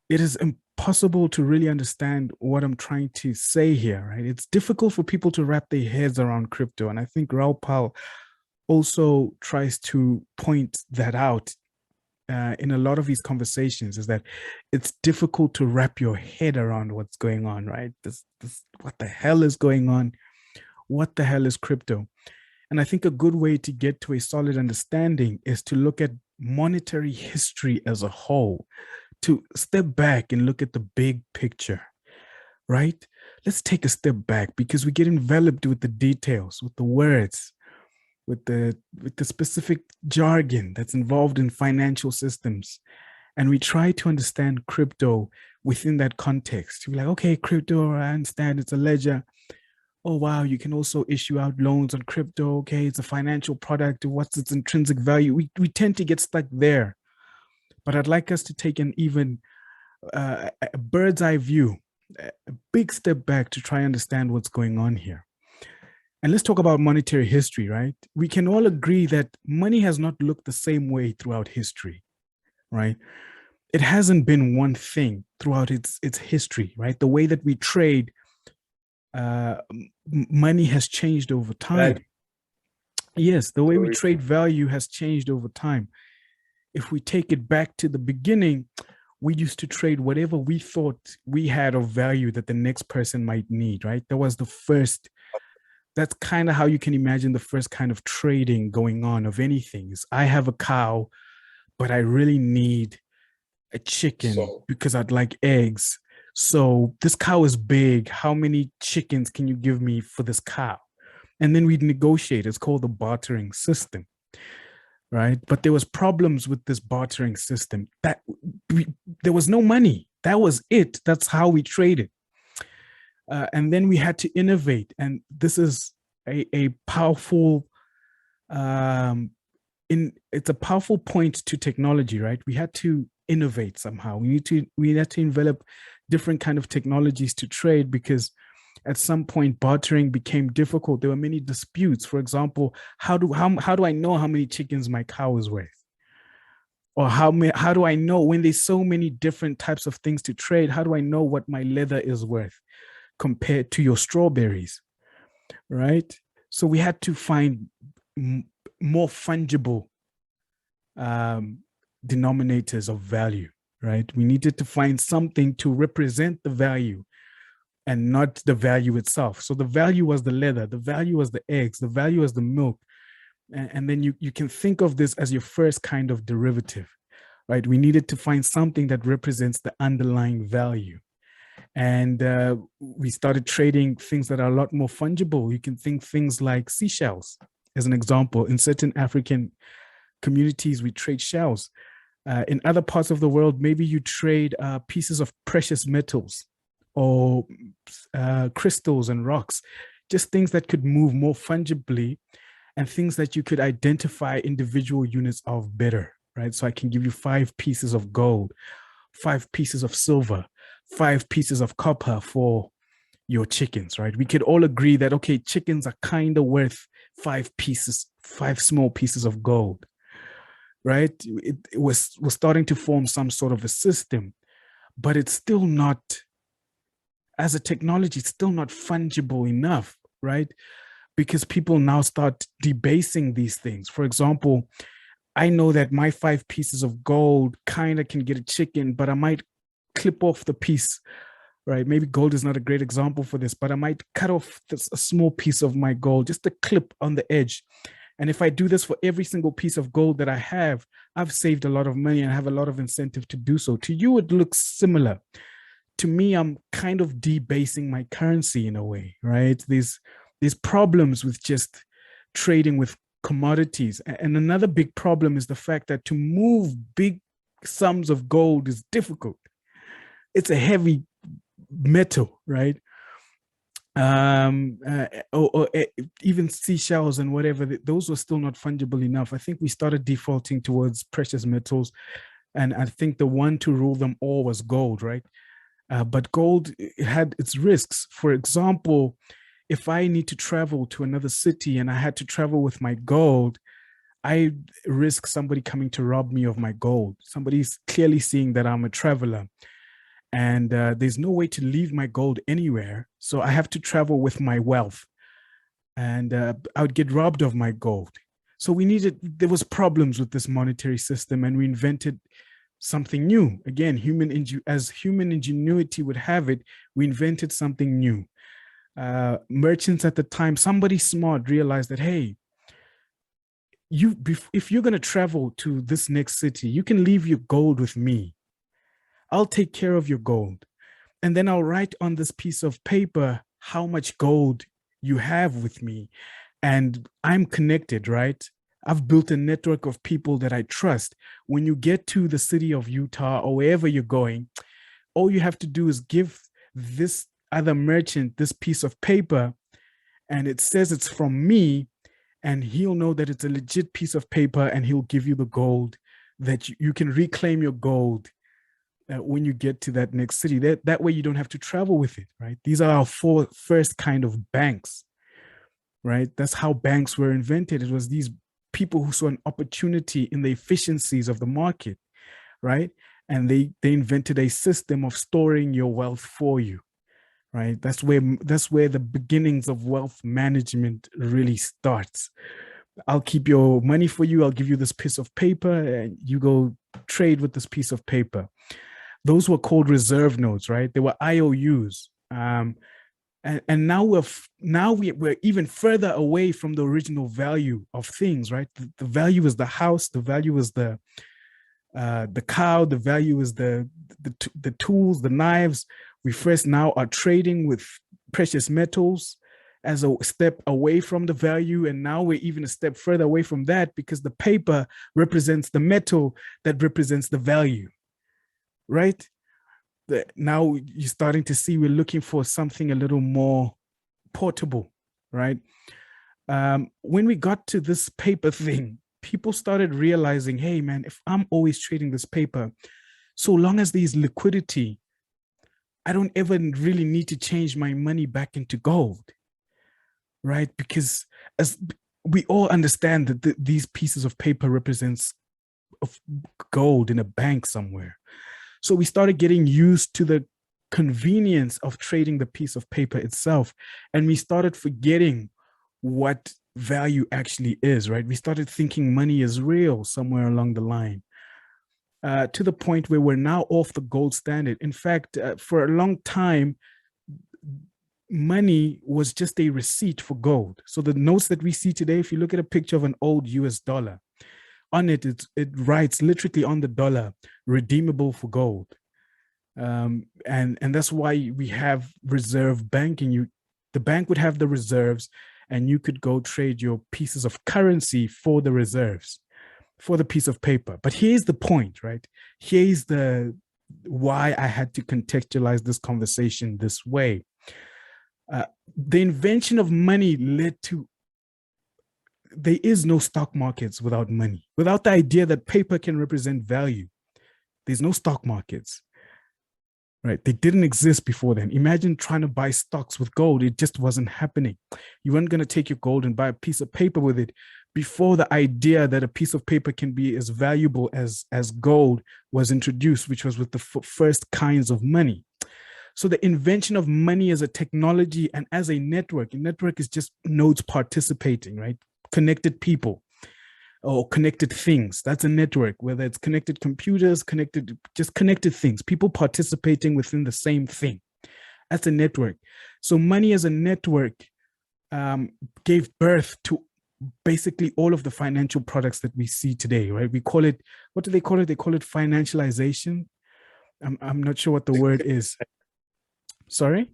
it is impossible to really understand what I'm trying to say here, right? It's difficult for people to wrap their heads around crypto. And I think Raul also tries to point that out in a lot of these conversations, is that it's difficult to wrap your head around what's going on, right? This what the hell is going on? What the hell is crypto? And I think a good way to get to a solid understanding is to look at monetary history as a whole, to step back and look at the big picture, right? Let's take a step back because we get enveloped with the details, with the words, with the specific jargon that's involved in financial systems. And we try to understand crypto within that context. We're like, okay, crypto, I understand it's a ledger. Oh, wow, you can also issue out loans on crypto. Okay, it's a financial product. What's its intrinsic value? We tend to get stuck there. But I'd like us to take an even a bird's eye view, a big step back to try and understand what's going on here. And let's talk about monetary history, right? We can all agree that money has not looked the same way throughout history, right? It hasn't been one thing throughout its history, right? The way that we trade, money has changed over time. Right. Yes, the way we trade value has changed over time. If we take it back to the beginning, we used to trade whatever we thought we had of value that the next person might need, right? That was the first, that's kind of how you can imagine the first kind of trading going on of anything. Is I have a cow, but I really need a chicken because I'd like eggs. So this cow is big. How many chickens can you give me for this cow? And then we'd negotiate. It's called the bartering system. Right. But there was problems with this bartering system that there was no money. That was it. That's how we traded. And then we had to innovate. And this is a powerful it's a powerful point to technology, right? We had to innovate somehow. We had to envelop different kind of technologies to trade, because at some point bartering became difficult. There were many disputes. For example, how do I know how many chickens my cow is worth? Or how do I know, when there's so many different types of things to trade, how do I know what my leather is worth compared to your strawberries, right? So we had to find more fungible denominators of value, right? We needed to find something to represent the value and not the value itself. So the value was the leather, the value was the eggs, the value was the milk. And then you can think of this as your first kind of derivative, right? We needed to find something that represents the underlying value. And we started trading things that are a lot more fungible. You can think things like seashells, as an example. In certain African communities, we trade shells. In other parts of the world, maybe you trade pieces of precious metals or crystals and rocks, just things that could move more fungibly and things that you could identify individual units of better, right? So I can give you 5 pieces of gold, 5 pieces of silver, 5 pieces of copper for your chickens, right? We could all agree that, okay, chickens are kind of worth 5 pieces, 5 small pieces of gold, right? It was starting to form some sort of a system, but it's still not, as a technology, it's still not fungible enough, right? Because people now start debasing these things. For example, I know that my 5 pieces of gold kind of can get a chicken, but I might clip off the piece, right? Maybe gold is not a great example for this, but I might cut off a small piece of my gold, just a clip on the edge. And if I do this for every single piece of gold that I have, I've saved a lot of money and have a lot of incentive to do so. To you, it looks similar. To me, I'm kind of debasing my currency in a way, right? There's problems with just trading with commodities. And another big problem is the fact that to move big sums of gold is difficult. It's a heavy metal, right? Or even seashells and whatever, those were still not fungible enough. I think we started defaulting towards precious metals. And I think the one to rule them all was gold, right? But gold had its risks. For example, if I need to travel to another city and I had to travel with my gold, I risk somebody coming to rob me of my gold. Somebody's clearly seeing that I'm a traveler, and there's no way to leave my gold anywhere. So I have to travel with my wealth, and I would get robbed of my gold. So there was problems with this monetary system, and we invented something new. Again, as human ingenuity would have it, we invented something new. Merchants at the time, somebody smart realized that, hey, if you're going to travel to this next city, you can leave your gold with me. I'll take care of your gold. And then I'll write on this piece of paper how much gold you have with me. And I'm connected, right? I've built a network of people that I trust. When you get to the city of Utah or wherever you're going, all you have to do is give this other merchant this piece of paper, and it says it's from me, and he'll know that it's a legit piece of paper, and he'll give you the gold that you can reclaim your gold when you get to that next city. That way you don't have to travel with it, right? These are our first kind of banks, right? That's how banks were invented. It was these people who saw an opportunity in the efficiencies of the market, right? And they invented a system of storing your wealth for you, right? That's where the beginnings of wealth management really starts. I'll keep your money for you. I'll give you this piece of paper, and you go trade with this piece of paper. Those were called reserve notes, right? They were IOUs. And now we're even further away from the original value of things, right? The value is the house, the value is the cow, the value is the tools, the knives. We first now are trading with precious metals as a step away from the value, and now we're even a step further away from that, because the paper represents the metal that represents the value, right? Now you're starting to see we're looking for something a little more portable, right? When we got to this paper thing, people started realizing, hey, man, if I'm always trading this paper, so long as there's liquidity, I don't ever really need to change my money back into gold, right? Because as we all understand that these pieces of paper represents of gold in a bank somewhere. So we started getting used to the convenience of trading the piece of paper itself. And we started forgetting what value actually is, right? We started thinking money is real somewhere along the line. To the point where we're now off the gold standard. In fact, for a long time, money was just a receipt for gold. So the notes that we see today, if you look at a picture of an old US dollar, on it, it writes literally on the dollar, redeemable for gold. And that's why we have reserve banking. The bank would have the reserves, and you could go trade your pieces of currency for the reserves, for the piece of paper. But here's the point, right? Here's the why I had to contextualize this conversation this way. The invention of money led to, there is no stock markets without money. Without the idea that paper can represent value, there's no stock markets, right? They didn't exist before then. Imagine trying to buy stocks with gold. It just wasn't happening. You weren't going to take your gold and buy a piece of paper with it before the idea that a piece of paper can be as valuable as gold was introduced, which was with the first kinds of money. So the invention of money as a technology and as a network is just nodes participating, right? Connected people or connected things. That's a network, whether it's connected computers, just connected things, people participating within the same thing. That's a network. So money as a network gave birth to basically all of the financial products that we see today, right? We call it, what do they call it? They call it financialization. I'm not sure what the word is. Sorry?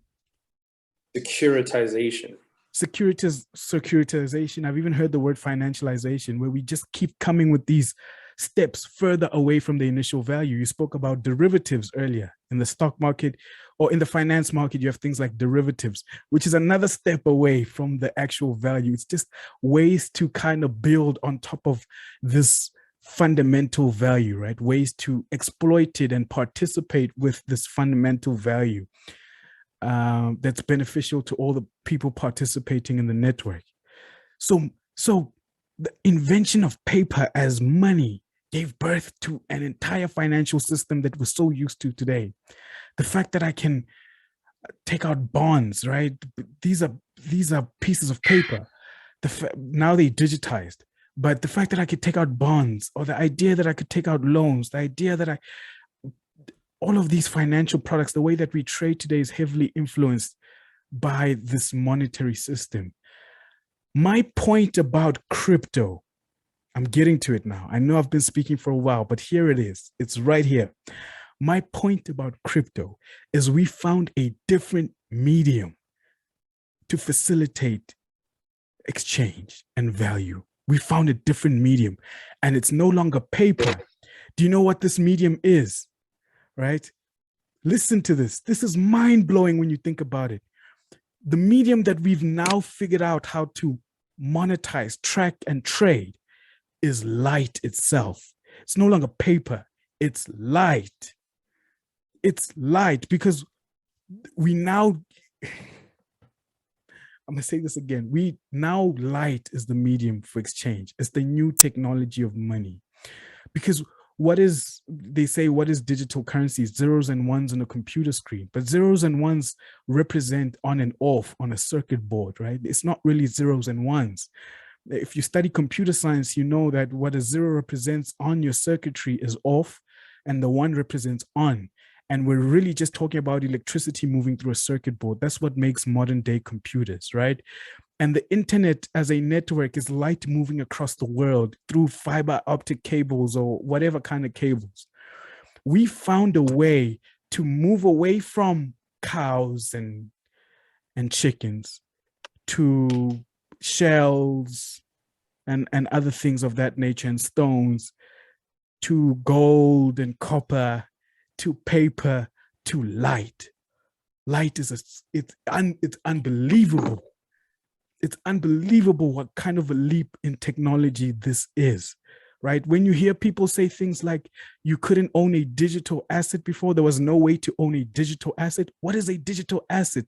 Securitization.
Securitization. I've even heard the word financialization, where we just keep coming with these steps further away from the initial value. You spoke about derivatives earlier. In the stock market or in the finance market, you have things like derivatives, which is another step away from the actual value. It's just ways to kind of build on top of this fundamental value, right? Ways to exploit it and participate with this fundamental value. That's beneficial to all the people participating in the network. So the invention of paper as money gave birth to an entire financial system that we're so used to today. The fact that I can take out bonds, right? These are pieces of paper. Now they're digitized. But the fact that I could take out bonds, or the idea that I could take out loans, the idea that all of these financial products, the way that we trade today is heavily influenced by this monetary system. My point about crypto, I'm getting to it now. I know I've been speaking for a while, but here it is. It's right here. My point about crypto is we found a different medium to facilitate exchange and value. We found a different medium, and it's no longer paper. Do you know what this medium is? Right? Listen to this. This is mind-blowing when you think about it. The medium that we've now figured out how to monetize, track, and trade is light itself. It's no longer paper. It's light. It's light because we now, I'm going to say this again. Light is the medium for exchange. It's the new technology of money. Because they say what is digital currency? Zeros and ones on a computer screen, but zeros and ones represent on and off on a circuit board, right? It's not really zeros and ones. If you study computer science, you know that what a zero represents on your circuitry is off and the one represents on. And we're really just talking about electricity moving through a circuit board. That's what makes modern day computers, right? And the internet as a network is light moving across the world through fiber optic cables or whatever kind of cables. We found a way to move away from cows and chickens to shells and other things of that nature, and stones, to gold and copper, to paper, to light. Light is it's unbelievable. it's unbelievable what kind of a leap in technology this is, right? When you hear people say things like you couldn't own a digital asset before, there was no way to own a digital asset. What is a digital asset?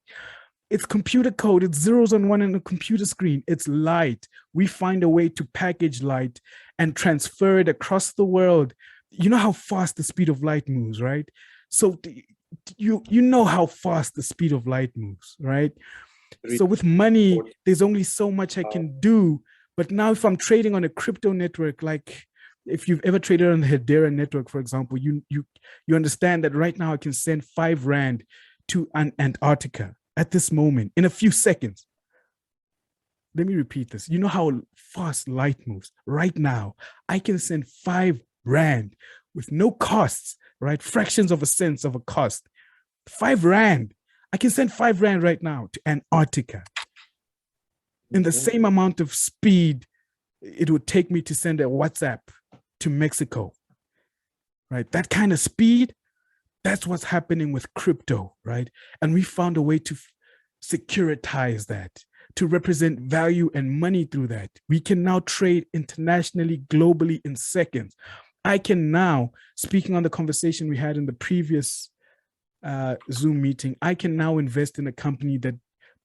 It's computer code. It's zeros and one on a computer screen. It's light. We find a way to package light and transfer it across the world. You know how fast the speed of light moves, right? So you know how fast the speed of light moves, right? So with money, there's only so much I can do. But now if I'm trading on a crypto network, like if you've ever traded on the Hedera network, for example, you understand that right now I can send 5 Rand to Antarctica at this moment in a few seconds. Let me repeat this. You know how fast light moves. Right now, I can send 5 Rand with no costs, right? Fractions of a cent of a cost. 5 Rand. I can send 5 Rand right now to Antarctica. In the same amount of speed it would take me to send a WhatsApp to Mexico, right? That kind of speed, that's what's happening with crypto, right? And we found a way to securitize that, to represent value and money through that. We can now trade internationally, globally in seconds. I can now, speaking on the conversation we had in the previous Zoom meeting, I can now invest in a company that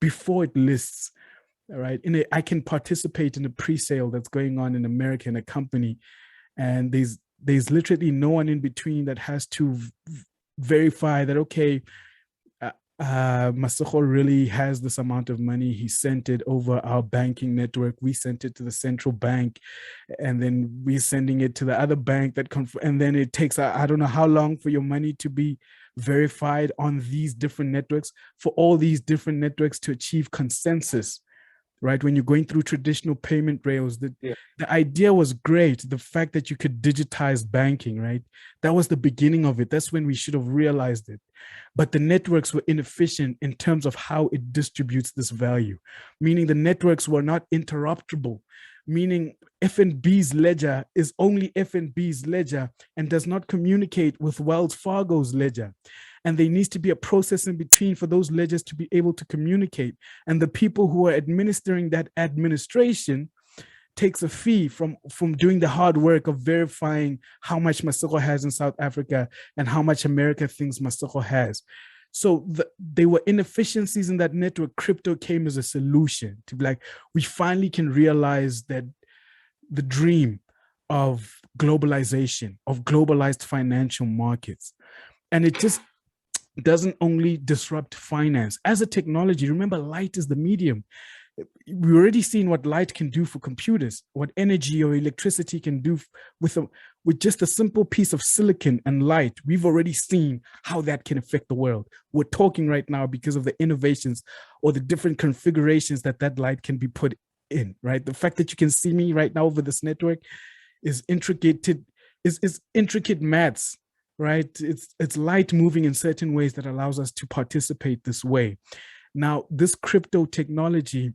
before it lists, right? I can participate in a pre-sale that's going on in America in a company, and there's literally no one in between that has to verify that, okay, Masego really has this amount of money. He sent it over our banking network. We sent it to the central bank, and then we're sending it to the other bank and then it takes, I don't know how long for your money to be verified on these different networks, for all these different networks to achieve consensus, right? When you're going through traditional payment rails, the idea was great. The fact that you could digitize banking, right? That was the beginning of it. That's when we should have realized it. But the networks were inefficient in terms of how it distributes this value, meaning the networks were not interruptible, meaning FNB's ledger is only FNB's ledger and does not communicate with Wells Fargo's ledger. And there needs to be a process in between for those ledgers to be able to communicate. And the people who are administering that administration takes a fee from doing the hard work of verifying how much Masego has in South Africa and how much America thinks Masego has. So there were inefficiencies in that network. Crypto came as a solution to be like, we finally can realize that the dream of globalization, of globalized financial markets. And it just doesn't only disrupt finance. As a technology, remember, light is the medium. We've already seen what light can do for computers, what energy or electricity can do with just a simple piece of silicon and light. We've already seen how that can affect the world. We're talking right now because of the innovations or the different configurations that light can be put in, right? The fact that you can see me right now over this network is intricate maths, right? It's light moving in certain ways that allows us to participate this way. Now, this crypto technology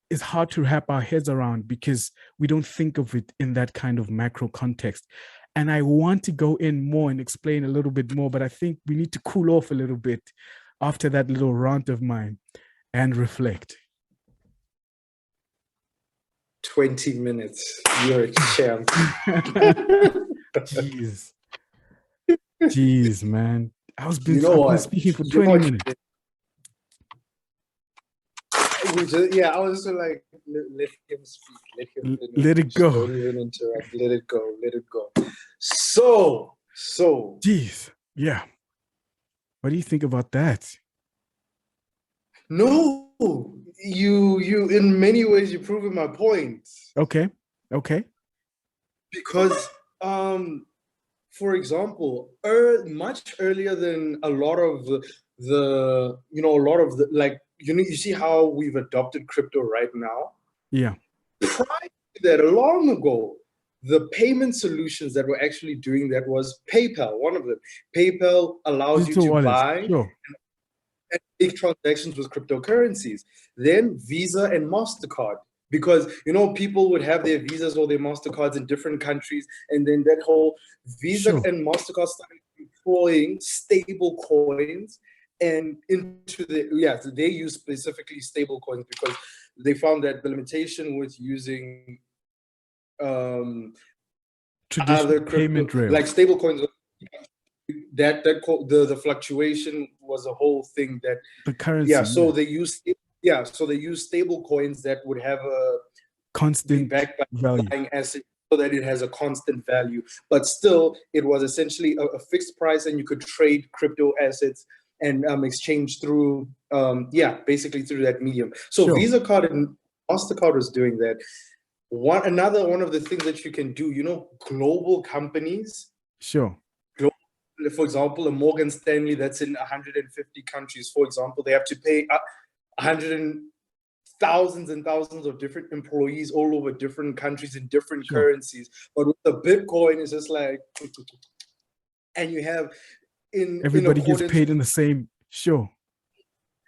is hard to wrap our heads around because we don't think of it in that kind of macro context. And I want to go in more and explain a little bit more, but I think we need to cool off a little bit after that little rant of mine and reflect.
20 minutes. You're a champ.
Jeez, man. I've been speaking for 20 minutes.
I was just like, let him speak. Let him finish.
Let it go.
Don't even interrupt. Let it go. Let it go. So.
Jeez. Yeah. What do you think about that?
No, you in many ways, you're proving my point.
Okay.
Because, for example, much earlier than a lot of you see how we've adopted crypto right now?
Yeah.
Prior to that, long ago, the payment solutions that were actually doing that was PayPal, one of them. PayPal allows you to buy and make transactions with cryptocurrencies. Then Visa and MasterCard, because people would have their Visas or their MasterCards in different countries, and then that whole Visa and MasterCard started employing stable coins and into they use specifically stable coins because they found that the limitation with using
Traditional
other
payment
crypto,
rails.
like stable coins, the fluctuation was a whole thing that
The currency.
so they use stable coins that would have a
constant
be backed by
value.
underlying asset so that it has a constant value. But still, it was essentially a fixed price, and you could trade crypto assets and exchange through basically through that medium. So
Sure.
Visa card and MasterCard was doing that. Another one of the things that you can do, global companies.
Sure.
For example, a Morgan Stanley that's in 150 countries, for example, they have to pay 100 thousands and thousands of different employees all over different countries in different currencies. But with the Bitcoin, it's just like, and you have
everybody gets paid in the same. Sure.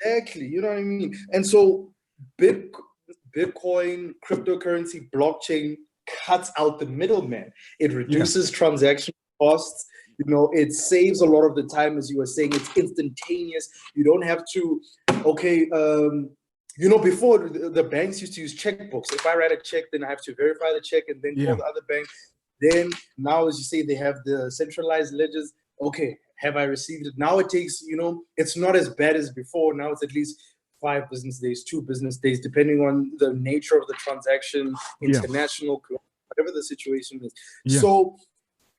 Exactly. You know what I mean? And so Bitcoin, cryptocurrency, blockchain cuts out the middleman. It reduces transaction costs. It saves a lot of the time, as you were saying. It's instantaneous. You don't have to, before the banks used to use checkbooks. If I write a check, then I have to verify the check and then call the other bank. Then now, as you say, they have the centralized ledgers. Okay, have I received it? Now it takes, it's not as bad as before. Now it's at least 5 business days, 2 business days, depending on the nature of the transaction, international, whatever the situation is. So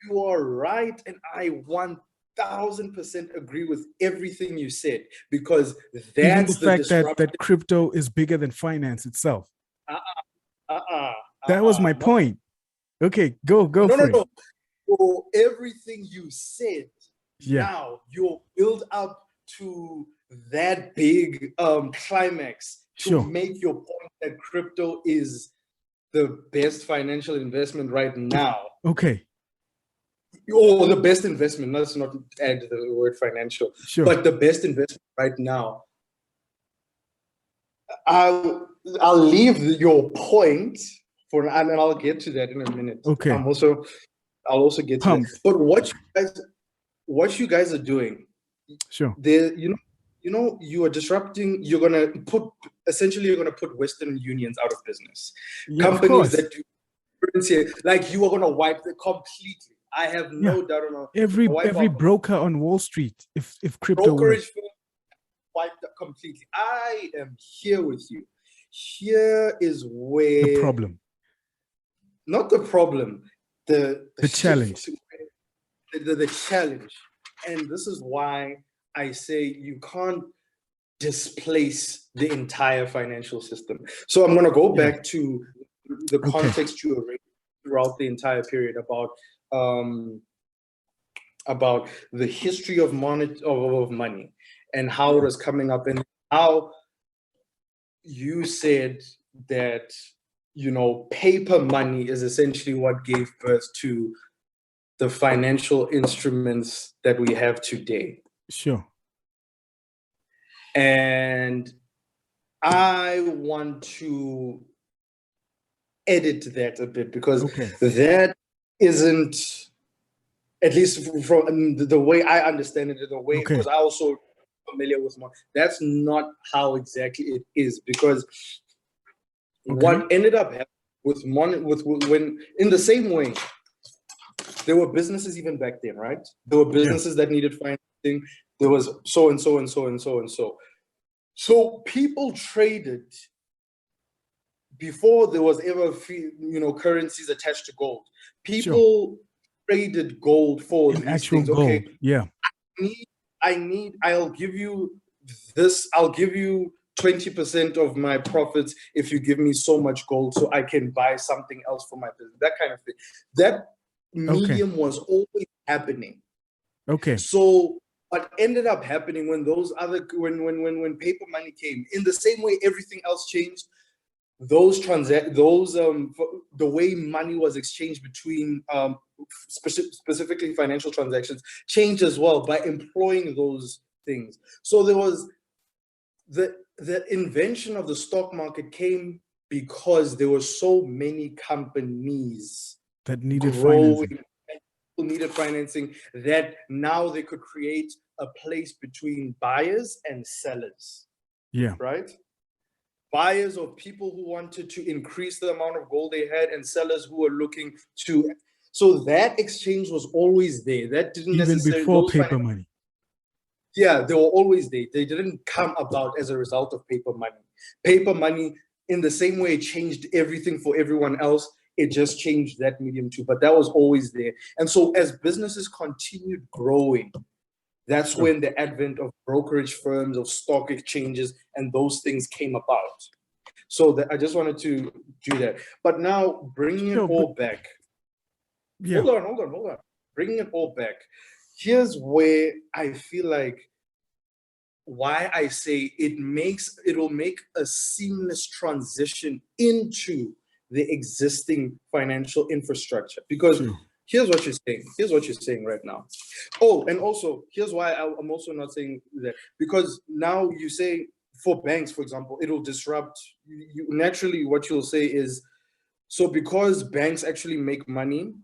you are right, and I 1000% agree with everything you said, because that's
even the fact that crypto is bigger than finance itself. That was my point. Okay, go for it.
So everything you said, now you'll build up to that big climax to make your point that crypto is the best financial investment right now.
Okay.
Or the best investment. Let's not add the word financial, but the best investment right now. I'll leave your point for, and I'll get to that in a minute.
Okay.
I'll also get to that. But what you guys are doing, you are disrupting. You're gonna put Western unions out of business. Companies that do currency, like, you are gonna wipe it completely. I have no doubt on
every broker on Wall Street. If crypto
brokerage wiped completely. I am here with you. Here is where
the problem.
Not the problem. The
challenge.
The challenge. And this is why I say you can't displace the entire financial system. So I'm going to go back to the context you raised throughout the entire period about the history of money and how it was coming up, and how you said that paper money is essentially what gave birth to the financial instruments that we have today.
Sure.
And I want to edit that a bit, because that isn't, at least from the way I understand it, the way, because I also familiar with money, that's not how exactly it is. Because what ended up happening with money, when in the same way, there were businesses even back then, right? There were businesses that needed financing. There was so and so and so and so and so. So people traded before there was ever currencies attached to gold. People traded gold for these
actual
things.
Gold.
Okay,
I'll give you this. I'll give you 20% of my profits if you give me so much gold, so I can buy something else for my business. That kind of thing. That medium was always happening.
Okay.
So what ended up happening when those other when paper money came, in the same way everything else changed, the way money was exchanged between specifically financial transactions changed as well by employing those things. So there was the invention of the stock market came because there were so many companies
that needed financing.
Needed financing, that now they could create a place between buyers and sellers.
Yeah.
Right? buyers or people who wanted to increase the amount of gold they had, and sellers who were looking to. So that exchange was always there. That didn't
Even
necessarily
before paper money.
Yeah, they were always there. They didn't come about as a result of paper money. Paper money, in the same way it changed everything for everyone else, it just changed that medium too. But that was always there. And so as businesses continued growing, that's when the advent of brokerage firms, of stock exchanges, and those things came about. So that I just wanted to do that. But now bringing it all back.
Yeah.
Hold on. Bringing it all back. Here's where I feel like why I say it'll make a seamless transition into the existing financial infrastructure. Because here's what you're saying right now. Oh, and also here's why I'm also not saying that, because now you say for banks, for example, it'll disrupt you. Naturally, what you'll say is, so because banks actually make money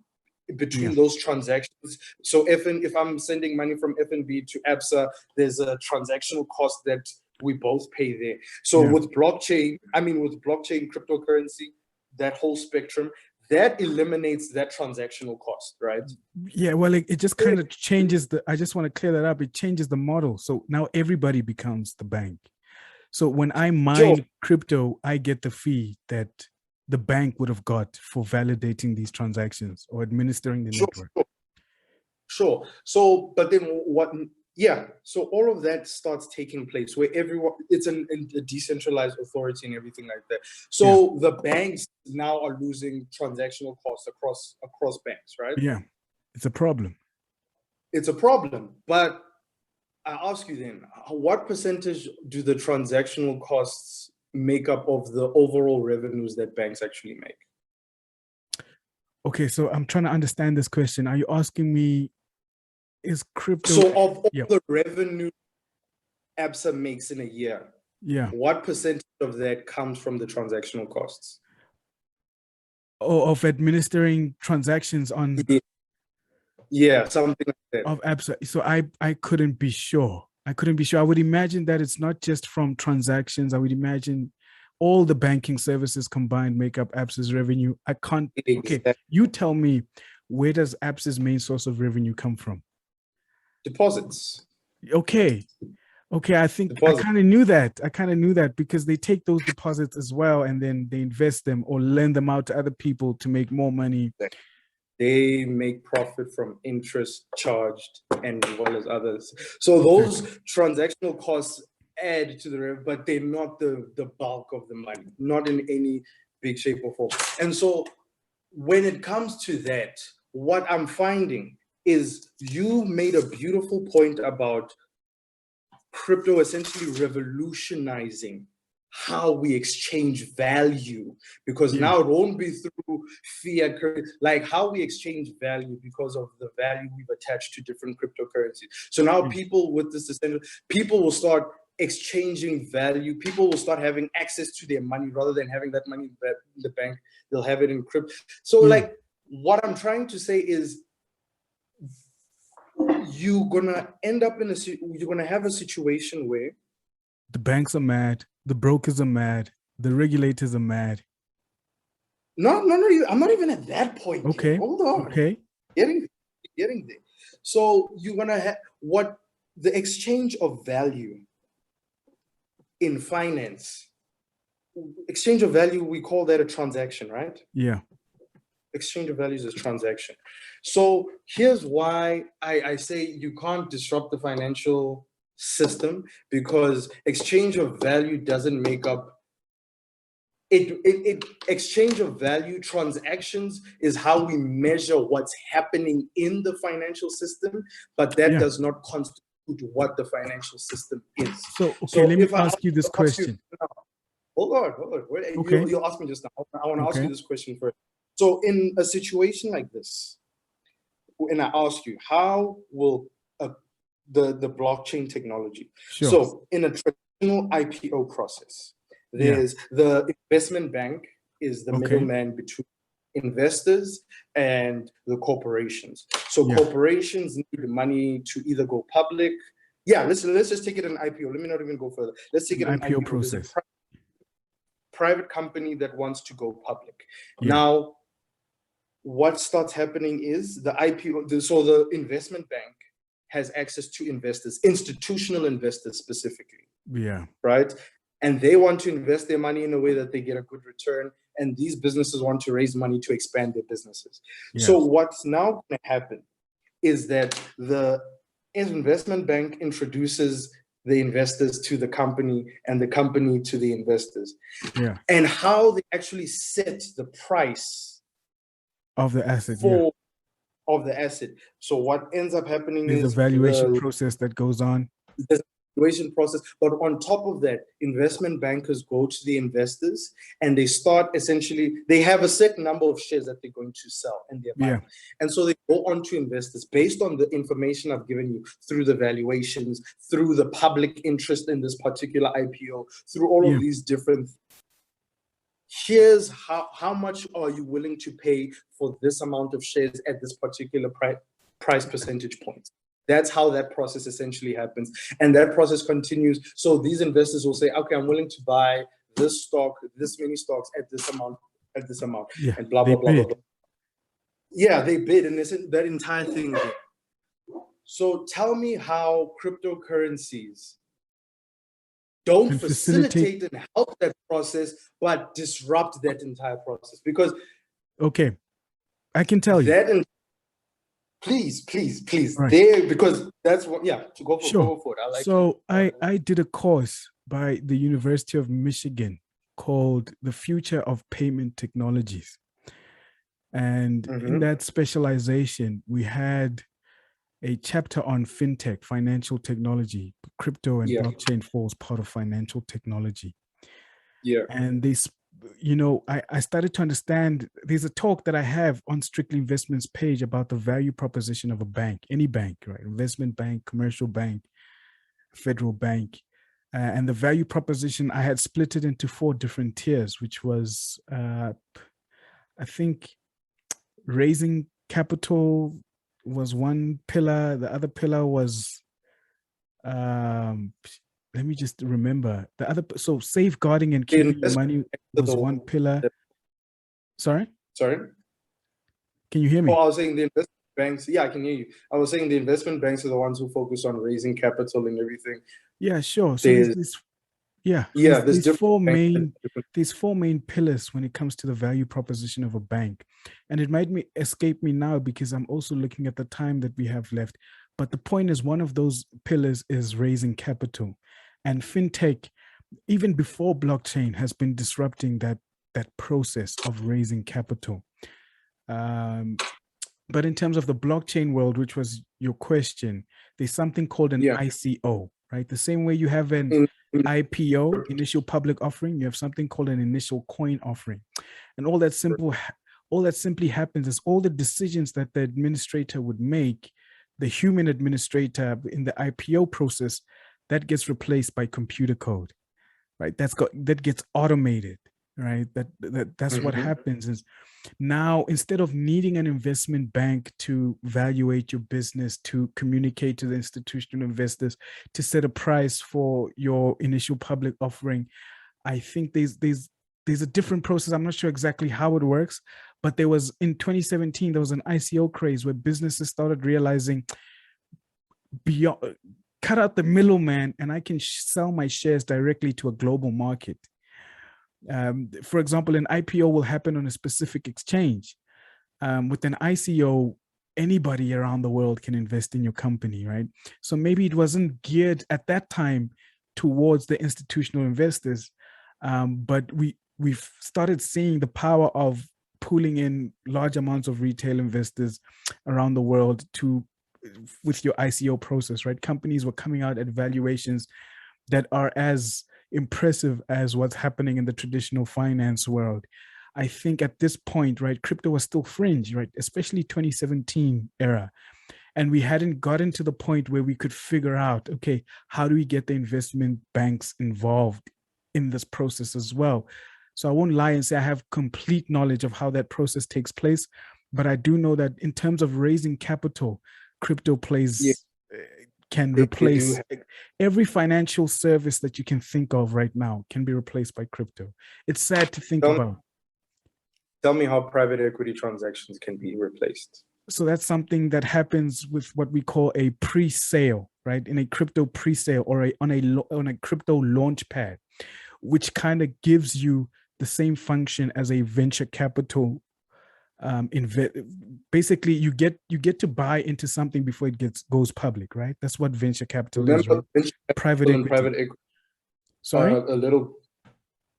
between those transactions. So if I'm sending money from FNB to ABSA, there's a transactional cost that we both pay there. So with blockchain, cryptocurrency, that whole spectrum, that eliminates that transactional cost, right?
Yeah, well, it just kind of changes I just want to clear that up. It changes the model. So now everybody becomes the bank. So when I mine crypto, I get the fee that the bank would have got for validating these transactions or administering the network.
Sure. So, but then what? Yeah. So all of that starts taking place where everyone, it's a decentralized authority and everything like that. So the banks now are losing transactional costs across banks, right?
Yeah. It's a problem.
It's a problem. But I ask you then, what percentage do the transactional costs make up of the overall revenues that banks actually make?
Okay, so I'm trying to understand this question. Are you asking me, is crypto...
So of all the revenue ABSA makes in a year, what percentage of that comes from the transactional costs?
Oh, of administering transactions on...
Yeah, something like that.
Of ABSA. So I couldn't be sure. I would imagine that it's not just from transactions. I would imagine all the banking services combined make up ABSA's revenue. I can't. Okay, you tell me, where does ABSA's main source of revenue come from?
Deposits.
Okay, I think I kind of knew that because they take those deposits as well and then they invest them or lend them out to other people to make more money.
They make profit from interest charged and as well as others. So those transactional costs add to the revenue, but they're not the bulk of the money, not in any big shape or form. And so when it comes to that, what I'm finding is you made a beautiful point about crypto essentially revolutionizing how we exchange value, because now it won't be through fiat currency, like how we exchange value because of the value we've attached to different cryptocurrencies. So now people with this, people will start exchanging value. People will start having access to their money rather than having that money in the bank. They'll have it in crypto. So like what I'm trying to say is you're gonna have a situation where
the banks are mad, the brokers are mad, the regulators are mad.
No, I'm not even at that point.
Okay.
Yet. Hold on.
Okay.
Getting there. So you're gonna have what the exchange of value in finance. Exchange of value, we call that a transaction, right?
Yeah.
Exchange of values is transaction. So here's why I say you can't disrupt the financial system, because exchange of value doesn't make up it. Exchange of value transactions is how we measure what's happening in the financial system, but that does not constitute what the financial system is.
So let me ask you this question.
Hold on. Okay. You asked me just now. I want to ask you this question first. So in a situation like this, and I ask you, how will the blockchain technology?
Sure.
So in a traditional IPO process, there's the investment bank is the middleman between investors and the corporations. So corporations need money to either go public. Yeah, let's just take it an IPO. Let me not even go further. Let's take it an IPO
process.
private company that wants to go public.
Yeah.
Now, what starts happening is the IPO, so the investment bank has access to investors, institutional investors specifically,
Yeah.
right? And they want to invest their money in a way that they get a good return. And these businesses want to raise money to expand their businesses.
Yes.
So what's now going to happen is that the investment bank introduces the investors to the company and the company to the investors.
Yeah.
And how they actually set the price
Of the asset.
of the asset. So what ends up happening
There's
is
a valuation process that goes on.
there's a valuation process, but on top of that, investment bankers go to the investors and they start essentially, they have a set number of shares that they're going to sell and they're buying. And so they go on to investors based on the information I've given you through the valuations, through the public interest in this particular IPO, through all of these different. Here's how much are you willing to pay for this amount of shares at this particular price percentage point. That's how that process essentially happens. And that process continues. So these investors will say, okay, I'm willing to buy this stock, this many stocks at this amount, and blah, blah, blah, blah, blah. Yeah, they bid, and that entire thing. So tell me how cryptocurrencies don't facilitate and help that process, but disrupt that entire process. Because
okay, I can tell you.
Please,
right.
there, because that's what, to go for,
sure.
Go for it.
I did a course by the University of Michigan called The Future of Payment Technologies. And in that specialization, we had a chapter on fintech, financial technology. Crypto and blockchain falls part of financial technology. And this, I started to understand, there's a talk that I have on Strictly Investments page about the value proposition of a bank, any bank, right? Investment bank, commercial bank, federal bank. And the value proposition, I had split it into 4 different tiers, which was, I think, raising capital was one pillar. The other pillar was, let me just remember the other. So safeguarding and keeping your money was one pillar. Sorry? Can you hear me?
Oh, I was saying the investment banks. Yeah, I can hear you. I was saying the investment banks are the ones who focus on raising capital and everything.
Yeah, sure. So there's 4 main pillars when it comes to the value proposition of a bank. And it might escape me now because I'm also looking at the time that we have left. But the point is, one of those pillars is raising capital. And fintech, even before blockchain, has been disrupting that process of raising capital. But in terms of the blockchain world, which was your question, there's something called an ICO, right? The same way you have an IPO, initial public offering, you have something called an initial coin offering. And all that simply happens is all the decisions that the administrator would make, the human administrator in the IPO process, that gets replaced by computer code, right? That gets automated, right? That's what happens is now, instead of needing an investment bank to evaluate your business, to communicate to the institutional investors, to set a price for your initial public offering, I think there's a different process. I'm not sure exactly how it works, but in 2017, there was an ICO craze where businesses started realizing, cut out the middleman, and I can sell my shares directly to a global market. For example, an IPO will happen on a specific exchange. With an ICO, anybody around the world can invest in your company, right? So maybe it wasn't geared at that time towards the institutional investors, but we've started seeing the power of pulling in large amounts of retail investors around the world with your ICO process, right? Companies were coming out at valuations that are as impressive as what's happening in the traditional finance world. I think at this point, right, crypto was still fringe, right, especially 2017 era. And we hadn't gotten to the point where we could figure out, okay, how do we get the investment banks involved in this process as well? So I won't lie and say I have complete knowledge of how that process takes place, but I do know that in terms of raising capital, crypto can
They
replace
do.
every financial service that you can think of right now can be replaced by crypto. It's sad to think about.
Tell me how private equity transactions can be replaced.
So that's something that happens with what we call a pre-sale, right? In a crypto pre-sale or on a crypto launch pad, which kind of gives you the same function as a venture capital. Basically, you get to buy into something before it goes public, right? That's what venture capital is, right? Private equity. Sorry,
a little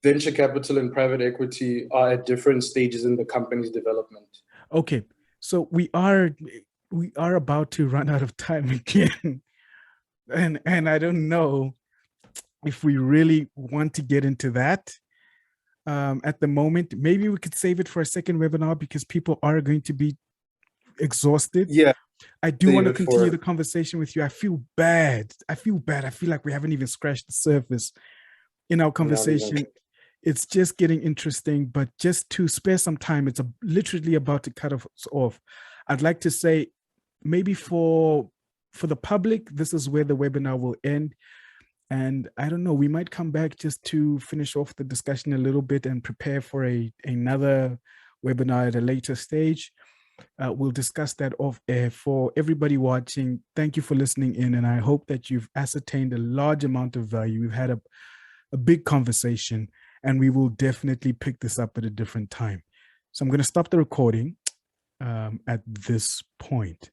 venture capital and private equity are at different stages in the company's development.
Okay, so we are about to run out of time again, and I don't know if we really want to get into that at the moment. Maybe we could save it for a second webinar because people are going to be exhausted.
Yeah,
I do want to continue the conversation with you. I feel bad. I feel like we haven't even scratched the surface in our conversation. It's just getting interesting, but just to spare some time, it's literally about to cut us off. I'd like to say maybe for the public, this is where the webinar will end. And I don't know, we might come back just to finish off the discussion a little bit and prepare for another webinar at a later stage. We'll discuss that off air. For everybody watching, thank you for listening in, and I hope that you've ascertained a large amount of value. We've had a big conversation, and we will definitely pick this up at a different time. So I'm going to stop the recording at this point.